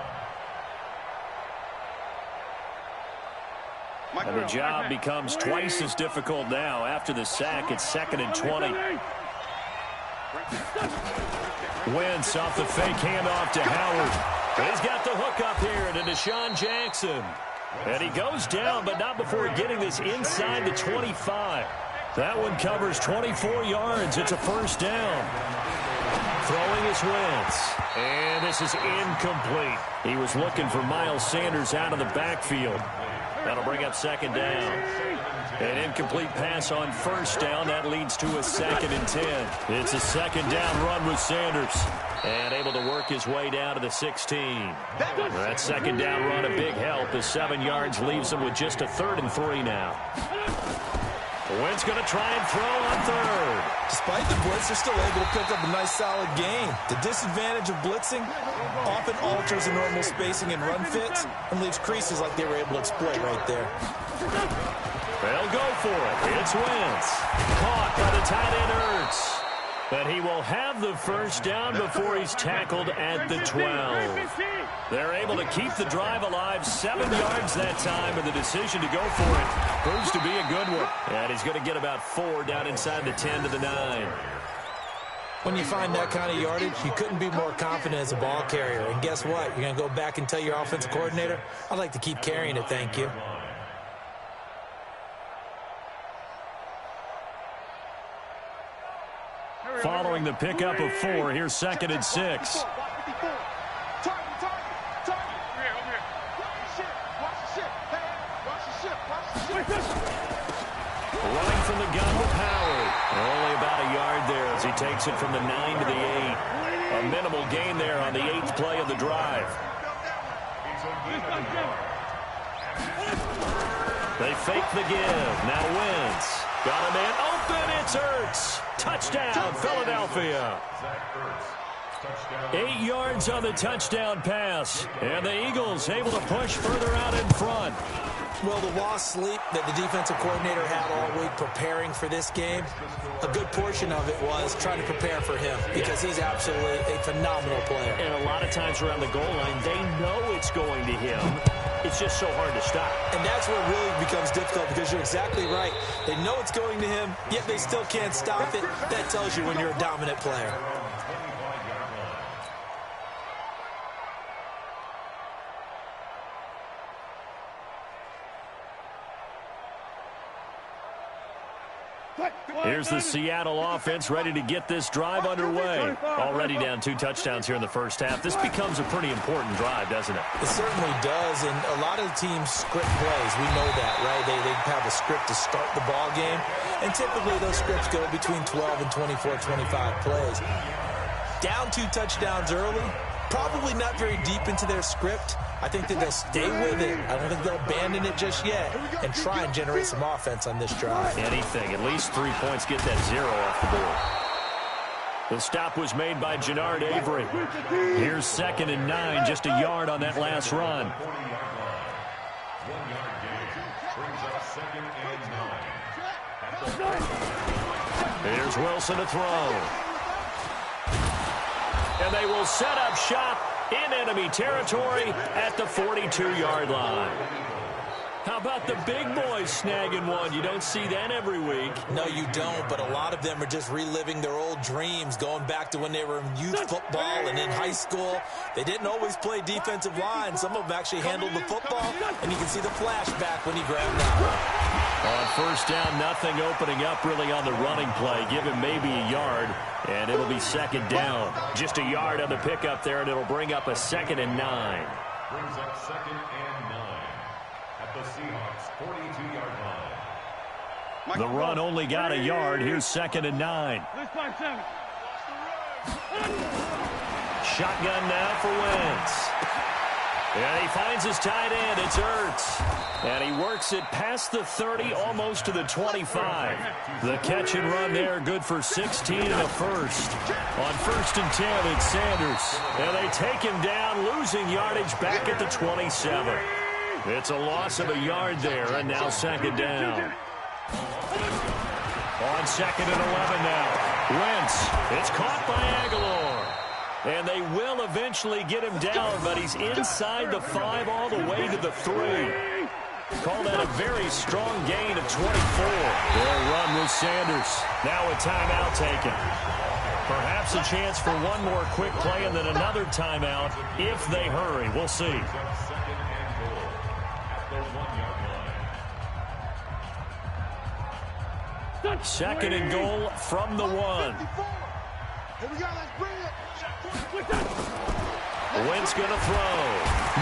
Speaker 1: And the job becomes twice as difficult now. After the sack, it's 2nd and 20. Wentz off the fake handoff to Howard. He's got the hook up here to Deshaun Jackson. And he goes down, but not before getting this inside the 25. That one covers 24 yards. It's a first down. Throwing is Wentz. And this is incomplete. He was looking for Miles Sanders out of the backfield. That'll bring up 2nd down. An incomplete pass on first down. That leads to a 2nd and 10. It's a 2nd down run with Sanders. And able to work his way down to the 16. That 2nd down run, a big help. The 7 yards leaves him with just a 3rd and 3 now. Wentz going to try and throw on third.
Speaker 4: Despite the blitz, they're still able to pick up a nice, solid gain. The disadvantage of blitzing often alters the normal spacing and run fits and leaves creases like they were able to exploit right there.
Speaker 1: They'll go for it. It's Wentz. Caught by the tight end Ertz. But he will have the first down before he's tackled at the 12. They're able to keep the drive alive, 7 yards that time, and the decision to go for it proves to be a good one. And he's going to get about 4 down inside the 10 to the 9.
Speaker 4: When you find that kind of yardage, you couldn't be more confident as a ball carrier. And guess what? You're going to go back and tell your offensive coordinator, I'd like to keep carrying it, thank you.
Speaker 1: Following the pickup of 4, here's 2nd and 6. Running from the gun with Howard. Only about a yard there as he takes it from the 9 to the 8. A minimal gain there on the 8th play of the drive. They fake the give. Now Wentz. Got a man open. It's Ertz. Touchdown, Philadelphia. 8 yards on the touchdown pass. And the Eagles able to push further out in front.
Speaker 4: Well, the lost sleep that the defensive coordinator had all week preparing for this game, a good portion of it was trying to prepare for him because he's absolutely a phenomenal player.
Speaker 1: And a lot of times around the goal line, they know it's going to him. It's just so hard to stop.
Speaker 4: And that's where it really becomes difficult because you're exactly right. They know it's going to him, yet they still can't stop it. That tells you when you're a dominant player.
Speaker 1: Here's the Seattle offense ready to get this drive underway. Already down 2 touchdowns here in the first half. This becomes a pretty important drive, doesn't it?
Speaker 4: It certainly does, and a lot of the teams script plays. We know that, right? They have a script to start the ball game, and typically those scripts go between 12 and 24, 25 plays. Down 2 touchdowns early, probably not very deep into their script. I think that they'll stay with it. I don't think they'll abandon it just yet and try and generate some offense on this drive.
Speaker 1: Anything. At least 3 points. Get that 0 off the board. The stop was made by JRed Avery. Here's 2nd and 9. Just a yard on that last run.
Speaker 2: 1 yard gain. Brings up 2nd and 9.
Speaker 1: Here's Wilson to throw. And they will set up shop in enemy territory at the 42-yard line. How about the big boys snagging one? You don't see that every week.
Speaker 4: No, you don't, but a lot of them are just reliving their old dreams, going back to when they were in youth football and in high school. They didn't always play defensive line. Some of them actually handled the football, and you can see the flashback when he grabbed that one.
Speaker 1: On first down, nothing opening up really on the running play. Give him maybe a yard, and it'll be 2nd down. Just a yard on the pickup there, and it'll bring up a 2nd and 9.
Speaker 2: Brings up 2nd and 9 at the Seahawks 42-yard line.
Speaker 1: The run only got a yard. Here's 2nd and 9. Shotgun now for Wentz. And he finds his tight end. It's Ertz. And he works it past the 30, almost to the 25. The catch and run there, good for 16 and a first. On 1st and 10, it's Sanders. And they take him down, losing yardage back at the 27. It's a loss of a yard there, and now 2nd down. On 2nd and 11 now. Wentz. It's caught by Aguilar. And they will eventually get him down, but he's inside the 5 all the way to the 3. Call that a very strong gain of 24. They'll run with Sanders. Now a timeout taken. Perhaps a chance for one more quick play and then another timeout if they hurry. We'll see.
Speaker 2: 2nd and goal at the 1 yard line.
Speaker 1: 2nd and goal from the 1.
Speaker 3: Here we go, let's bring it.
Speaker 1: Wentz going to throw.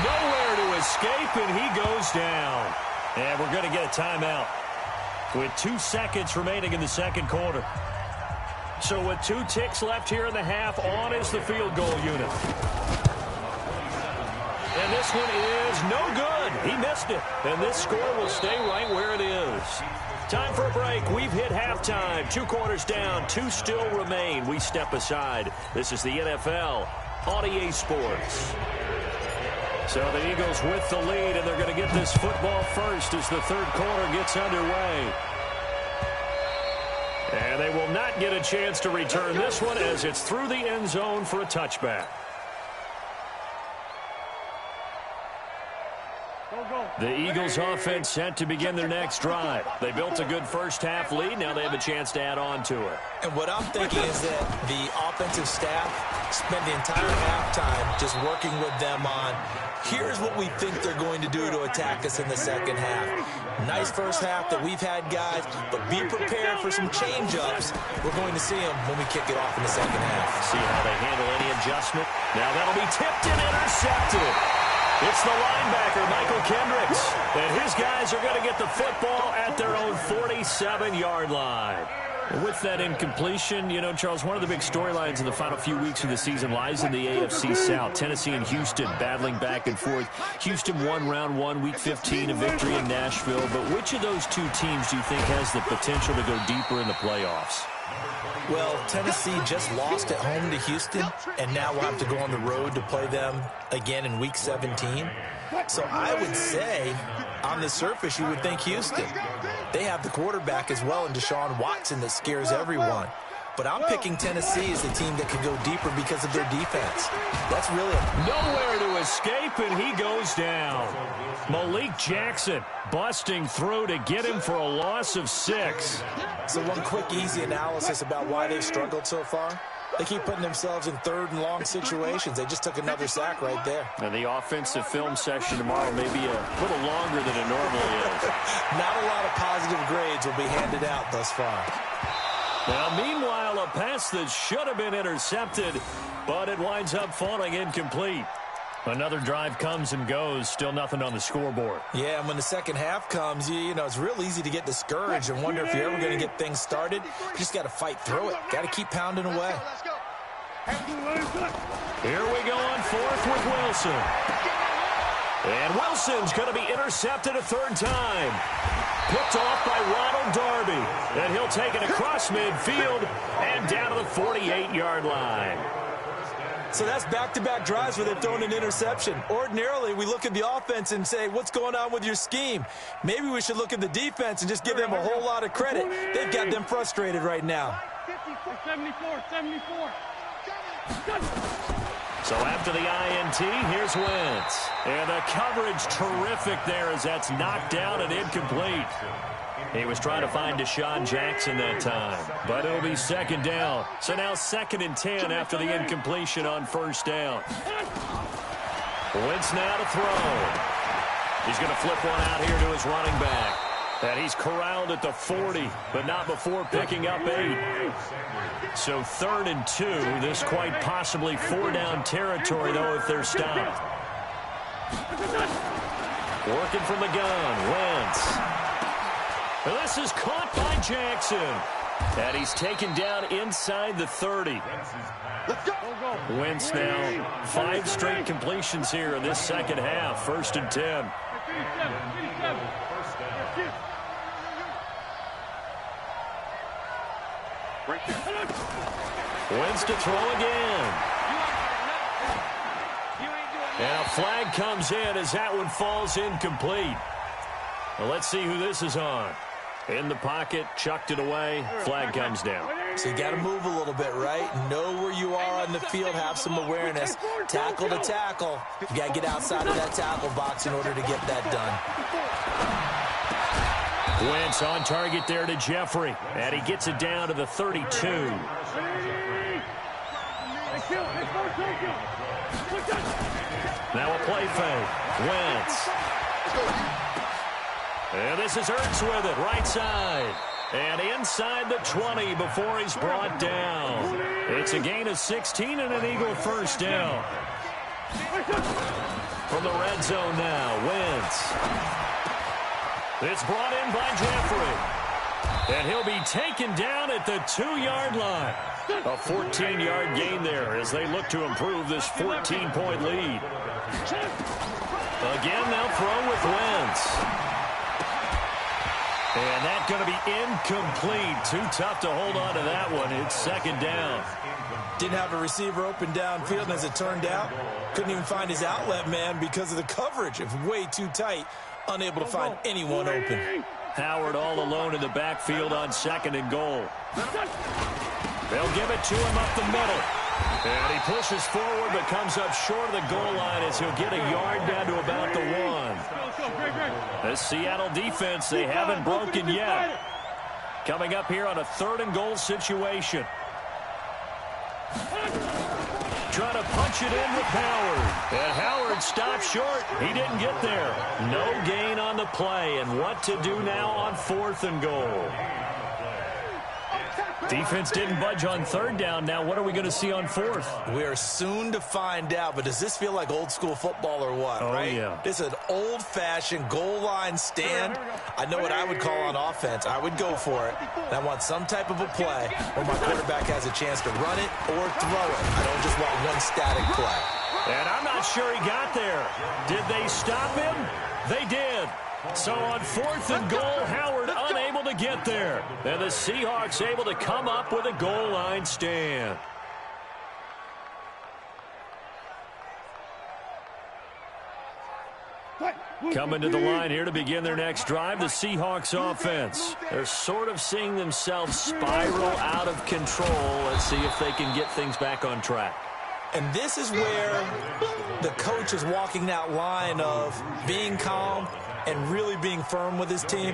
Speaker 1: Nowhere to escape, and he goes down. And we're going to get a timeout with 2 seconds remaining in the 2nd quarter. So with 2 ticks left here in the half, on is the field goal unit. And this one is no good. He missed it. And this score will stay right where it is. Time for a break. We've hit halftime. 2 quarters down. 2 still remain. We step aside. This is the NFL on EA Sports. So the Eagles with the lead, and they're going to get this football first as the third quarter gets underway. And they will not get a chance to return this one as it's through the end zone for a touchback. The Eagles offense set to begin their next drive. They built a good first-half lead. Now they have a chance to add on to it.
Speaker 4: And what I'm thinking is that the offensive staff spent the entire halftime just working with them on, here's what we think they're going to do to attack us in the second half. Nice first half that we've had, guys, but be prepared for some change-ups. We're going to see them when we kick it off in the second half.
Speaker 1: See how they handle any adjustment. Now that'll be tipped and intercepted. It's the linebacker, Michael Kendricks. And his guys are going to get the football at their own 47-yard line. With that incompletion, you know, Charles, one of the big storylines in the final few weeks of the season lies in the AFC South. Tennessee and Houston battling back and forth. Houston won round 1, week 15, a victory in Nashville. But which of those two teams do you think has the potential to go deeper in the playoffs?
Speaker 4: Well, Tennessee just lost at home to Houston, and now we'll have to go on the road to play them again in week 17. So I would say, on the surface, you would think Houston. They have the quarterback as well in Deshaun Watson that scares everyone. But I'm picking Tennessee as the team that could go deeper because of their defense. That's really
Speaker 1: nowhere to escape, and he goes down. Malik Jackson busting through to get him for a loss of 6.
Speaker 4: So one quick, easy analysis about why they've struggled so far. They keep putting themselves in third and long situations. They just took another sack right there.
Speaker 1: And the offensive film session tomorrow may be a little longer than it normally is.
Speaker 4: Not a lot of positive grades will be handed out thus far.
Speaker 1: Now, meanwhile, a pass that should have been intercepted, but it winds up falling incomplete. Another drive comes and goes, still nothing on the scoreboard.
Speaker 4: Yeah, and when the second half comes, you know, it's real easy to get discouraged and wonder if you're ever going to get things started. You just got to fight through it. Got to keep pounding away.
Speaker 1: Here we go on fourth with Wilson. And Wilson's going to be intercepted a third time. Picked off by Ronald Darby. And he'll take it across midfield and down to the 48-yard line.
Speaker 4: So that's back-to-back drives where they've thrown an interception. Ordinarily, we look at the offense and say, what's going on with your scheme? Maybe we should look at the defense and just give them a whole lot of credit. They've got them frustrated right now.
Speaker 3: 74.
Speaker 1: So after the INT, here's Wentz. And the coverage terrific there as that's knocked down and incomplete. He was trying to find Deshaun Jackson that time, but it'll be second down. So now 2nd and 10 after the incompletion on first down. Wentz now to throw. He's going to flip one out here to his running back. And he's corralled at the 40, but not before picking up 8. So 3rd and 2. This quite possibly 4-down territory, though, if they're stopped. Working from the gun, Wentz. This is caught by Jackson. And he's taken down inside the 30. Wentz now 5 straight completions here in this second half. 1st and 10. Wentz to throw again. And a flag comes in as that one falls incomplete. Well, let's see who this is on. In the pocket, chucked it away, flag comes down.
Speaker 4: So you got to move a little bit, right? Know where you are on the field, have some awareness. Tackle to tackle. You got to get outside of that tackle box in order to get that done.
Speaker 1: Wentz on target there to Jeffrey, and he gets it down to the 32. Now a play fake. Wentz. And this is Ertz with it, right side. And inside the 20 before he's brought down. It's a gain of 16 and an Eagle first down. From the red zone now, Wentz. It's brought in by Jeffrey. And he'll be taken down at the 2-yard line. A 14-yard gain there as they look to improve this 14-point lead. Again, they'll throw with Wentz. And that's going to be incomplete. Too tough to hold on to that one. It's second down.
Speaker 4: Didn't have a receiver open downfield, and as it turned out, couldn't even find his outlet man because of the coverage. It was way too tight, unable to find anyone open.
Speaker 1: Howard all alone in the backfield on 2nd and goal. They'll give it to him up the middle. And he pushes forward but comes up short of the goal line as he'll get a yard down to about the 1. The Seattle defense, they haven't broken yet. Coming up here on a 3rd and goal situation. Trying to punch it in with Howard. And Howard stopped short. He didn't get there. No gain on the play. And what to do now on 4th and goal? Defense didn't budge on 3rd down. Now what are we going to see on 4th?
Speaker 4: We are soon to find out, but does this feel like old school football or what, right?
Speaker 1: Yeah.
Speaker 4: This is an old-fashioned goal line stand. I know what I would call on offense. I would go for it. And I want some type of a play where my quarterback has a chance to run it or throw it. I don't just want one static play.
Speaker 1: And I'm not sure he got there. Did they stop him? They did. So on 4th and goal, Howard unable to get there. And the Seahawks able to come up with a goal line stand. Coming to the line here to begin their next drive, the Seahawks offense. They're sort of seeing themselves spiral out of control. Let's see if they can get things back on track.
Speaker 4: And this is where the coach is walking that line of being calm and really being firm with his team.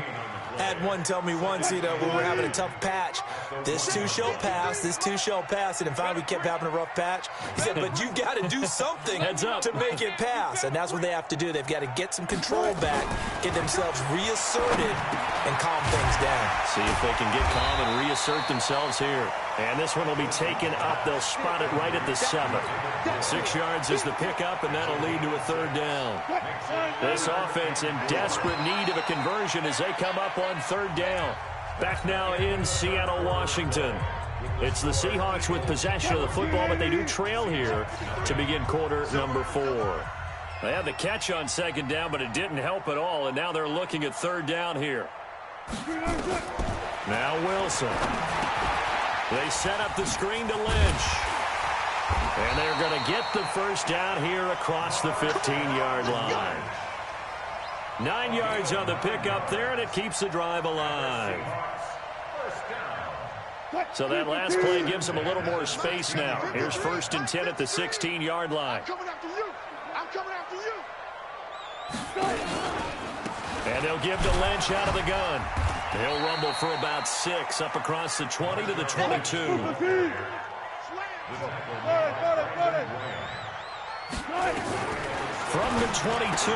Speaker 4: Had one tell me once, when we were having a tough patch, this too shall pass, this too shall pass. And finally we kept having a rough patch. He said, but you got to do something to make it pass. And that's what they have to do. They've got to get some control back, get themselves reasserted, and calm things down.
Speaker 1: See if they can get calm and reassert themselves here. And this one will be taken up. They'll spot it right at the 7. 6 yards is the pickup, and that'll lead to a 3rd down. This offense in desperate need of a conversion as they come up on 3rd down. Back now in Seattle, Washington. It's the Seahawks with possession of the football, but they do trail here to begin quarter number 4. They had the catch on 2nd down, but it didn't help at all, and now they're looking at 3rd down here. Now Wilson. They set up the screen to Lynch. And they're going to get the 1st down here across the 15-yard line. 9 yards on the pickup there, and it keeps the drive alive. So that last play gives them a little more space now. Here's 1st and 10 at the 16-yard line.
Speaker 3: I'm coming after you.
Speaker 1: And they'll give to Lynch out of the gun. He'll rumble for about 6 up across the 20 to the 22. From the 22,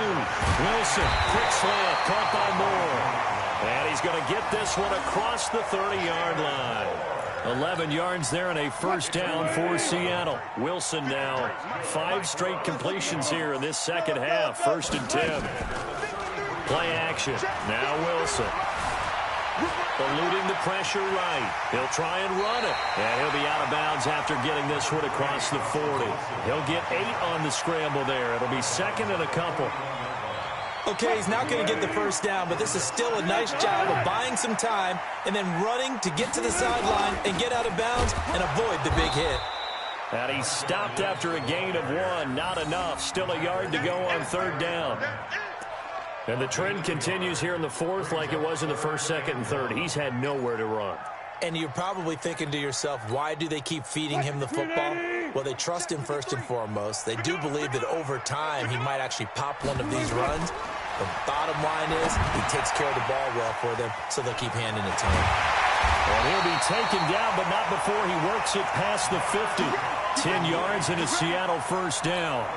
Speaker 1: Wilson, quick slant, caught by Moore. And he's going to get this one across the 30-yard line. 11 yards there and a 1st down for Seattle. Wilson now 5 straight completions here in this 2nd half. 1st and 10. Play action. Now Wilson. Eluding the pressure right. He'll try and run it. And he'll be out of bounds after getting this one across the 40. He'll get 8 on the scramble there. It'll be 2nd and a couple.
Speaker 4: Okay, he's not going to get the 1st down, but this is still a nice job of buying some time and then running to get to the sideline and get out of bounds and avoid the big hit.
Speaker 1: And he stopped after a gain of 1. Not enough. Still a yard to go on 3rd down. And the trend continues here in the 4th like it was in the 1st, 2nd, and 3rd. He's had nowhere to run.
Speaker 4: And you're probably thinking to yourself, why do they keep feeding him the football? Well, they trust him first and foremost. They do believe that over time he might actually pop one of these runs. The bottom line is he takes care of the ball well for them, so they'll keep handing it to him.
Speaker 1: And he'll be taken down, but not before he works it past the 50. 10 yards and a Seattle 1st down.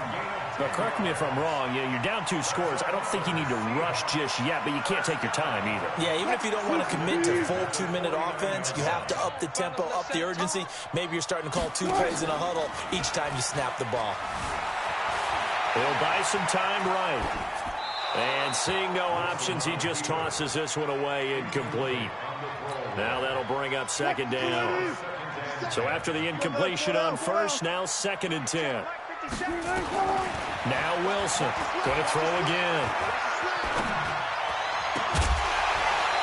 Speaker 1: Now, correct me if I'm wrong. You're down 2 scores. I don't think you need to rush just yet, but you can't take your time either.
Speaker 4: Yeah, even if you don't want to commit to full 2-minute offense, you have to up the tempo, up the urgency. Maybe you're starting to call 2 plays in a huddle each time you snap the ball.
Speaker 1: He'll buy some time right. And seeing no options, he just tosses this one away, incomplete. Now that'll bring up second down. So after the incompletion on first, now 2nd and 10. Now Wilson going to throw again.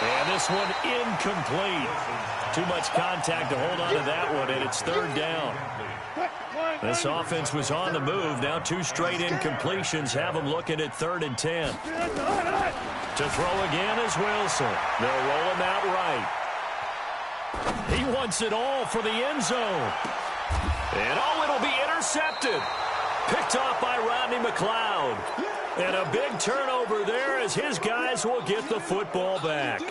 Speaker 1: And this one incomplete. Too much contact to hold on to that one, and it's 3rd down. This offense was on the move. Now 2 straight incompletions have them looking at 3rd and 10. To throw again is Wilson. They'll roll him out right. He wants it all for the end zone. And it'll be intercepted. Picked off by Rodney McLeod. And a big turnover there as his guys will get the football back.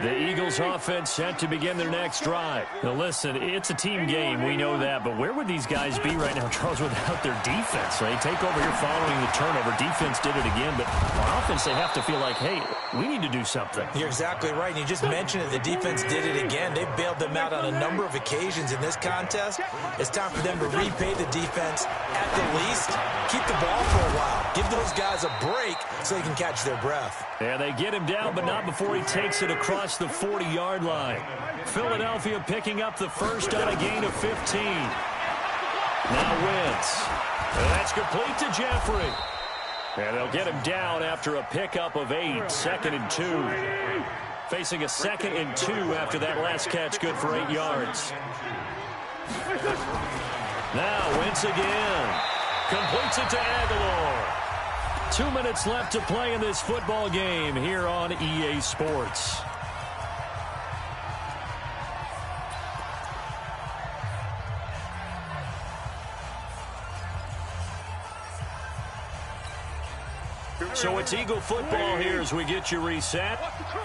Speaker 1: The Eagles offense set to begin their next drive. Now listen, it's a team game, we know that, but where would these guys be right now, Charles, without their defense? They take over here following the turnover. Defense did it again, but on offense they have to feel like, hey, we need to do something.
Speaker 4: You're exactly right, and you just mentioned it. The defense did it again. They bailed them out on a number of occasions in this contest. It's time for them to repay the defense at the least. Keep the ball for a while. Give those guys a break so they can catch their breath.
Speaker 1: And they get him down, but not before he takes it across the 40-yard line. Philadelphia picking up the first on a gain of 15. Now Wentz. And that's complete to Jeffrey. And they'll get him down after a pickup of 8, 2nd and 2. Facing a 2nd and 2 after that last catch, good for 8 yards. Now Wentz again. Completes it to Aguilar. 2 minutes left to play in this football game here on EA Sports. So it's Eagle football here as we get you reset.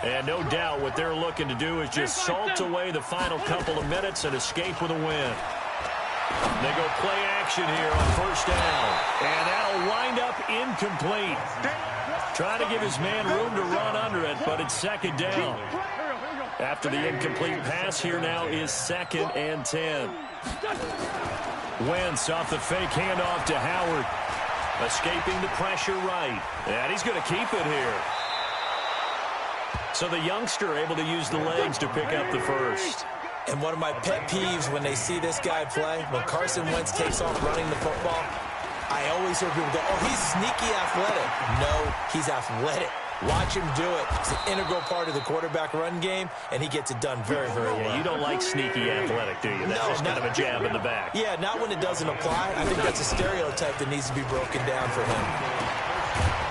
Speaker 1: And no doubt what they're looking to do is just salt away the final couple of minutes and escape with a win. They go play action here on first down. And that'll wind up incomplete. Trying to give his man room to run under it, but it's 2nd down. After the incomplete pass, here now is 2nd and 10. Wentz off the fake handoff to Howard. Escaping the pressure right. And he's going to keep it here. So the youngster able to use the legs to pick up the first.
Speaker 4: And one of my pet peeves when they see this guy play, when Carson Wentz takes off running the football, I always hear people go, oh, he's sneaky athletic. No, he's athletic. Watch him do it. It's an integral part of the quarterback run game, and he gets it done very, very well.
Speaker 1: Yeah, you don't like sneaky athletic, do you? That's just kind of a jab in the back.
Speaker 4: Yeah, not when it doesn't apply. I think that's a stereotype that needs to be broken down for him.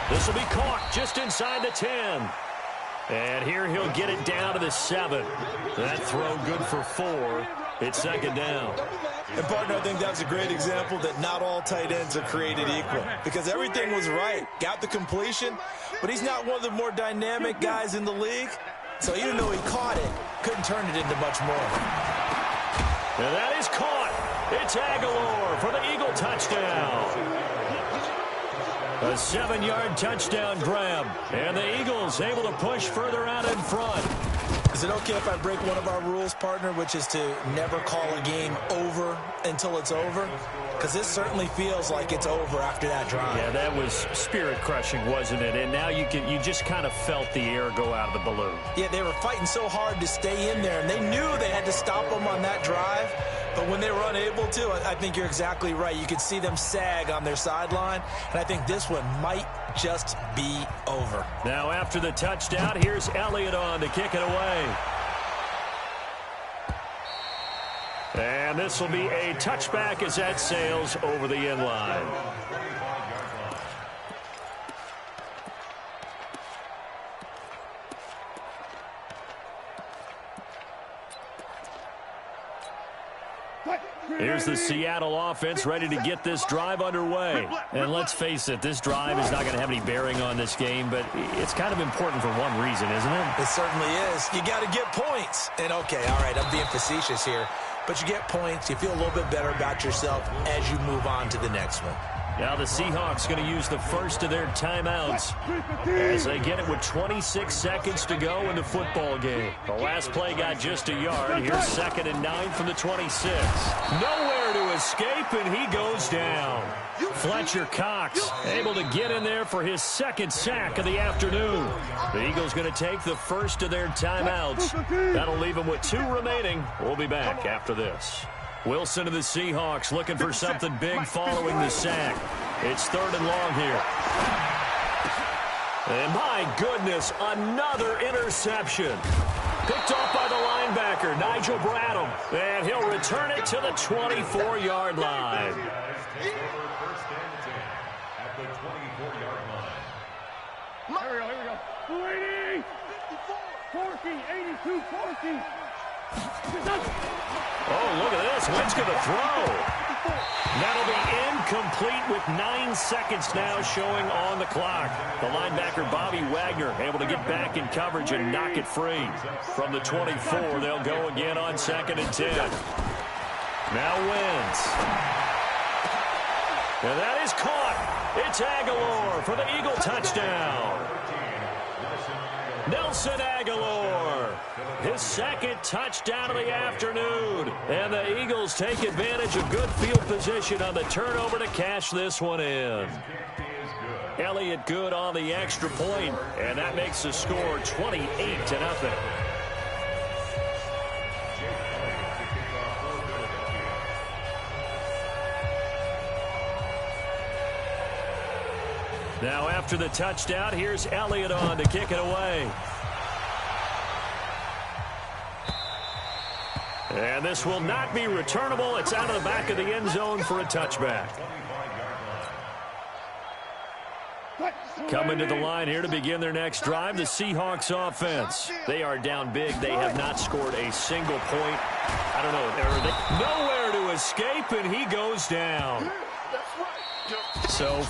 Speaker 1: This will be caught just inside the 10. And here he'll get it down to the 7. That throw good for 4. It's 2nd down.
Speaker 4: And, partner, I think that was a great example that not all tight ends are created equal. Because everything was right. Got the completion, but he's not one of the more dynamic guys in the league. So even though he caught it, couldn't turn it into much more.
Speaker 1: And that is caught. It's Aguilar for the Eagle touchdown. A 7-yard touchdown grab. And the Eagles able to push further out in front.
Speaker 4: Is it okay if I break one of our rules, partner, which is to never call a game over until it's over? Because this certainly feels like it's over after that drive.
Speaker 1: Yeah, that was spirit-crushing, wasn't it? And now you just kind of felt the air go out of the balloon.
Speaker 4: Yeah, they were fighting so hard to stay in there, and they knew they had to stop them on that drive. But when they were unable to, I think you're exactly right. You could see them sag on their sideline, and I think this one might just be over.
Speaker 1: Now after the touchdown, here's Elliott on to kick it away. And this will be a touchback as that sails over the end line. Here's the Seattle offense ready to get this drive underway. And let's face it, this drive is not going to have any bearing on this game, but it's kind of important for one reason, isn't it?
Speaker 4: It certainly is. You got to get points. And, okay, all right, I'm being facetious here. But you get points. You feel a little bit better about yourself as you move on to the next one.
Speaker 1: Now the Seahawks going to use the first of their timeouts as they get it with 26 seconds to go in the football game. The last play got just a yard. Here's 2nd and 9 from the 26. Nowhere to escape, and he goes down. Fletcher Cox able to get in there for his second sack of the afternoon. The Eagles going to take the first of their timeouts. That'll leave them with 2 remaining. We'll be back after this. Wilson of the Seahawks looking for something big following the sack. It's 3rd and long here. And my goodness, another interception. Picked off by the linebacker, Nigel Bradham. And he'll return it to the 24-yard line.
Speaker 2: First and 10 at the 24-yard line.
Speaker 3: Here we go. 280. 40. 82. 40.
Speaker 1: Oh, look at this. Wentz going to throw. That'll be incomplete with 9 seconds now showing on the clock. The linebacker, Bobby Wagner, able to get back in coverage and knock it free. From the 24, they'll go again on 2nd and 10. Now Wentz. And that is caught. It's Aguilar for the Eagle touchdown. Nelson Aguilar, his second touchdown of the afternoon. And the Eagles take advantage of good field position on the turnover to cash this one in. Elliott good on the extra point, and that makes the score 28-0. Now after the touchdown, here's Elliott on to kick it away. And this will not be returnable. It's out of the back of the end zone for a touchback. Coming to the line here to begin their next drive, the Seahawks offense. They are down big. They have not scored a single point. I don't know. Nowhere to escape, and he goes down. So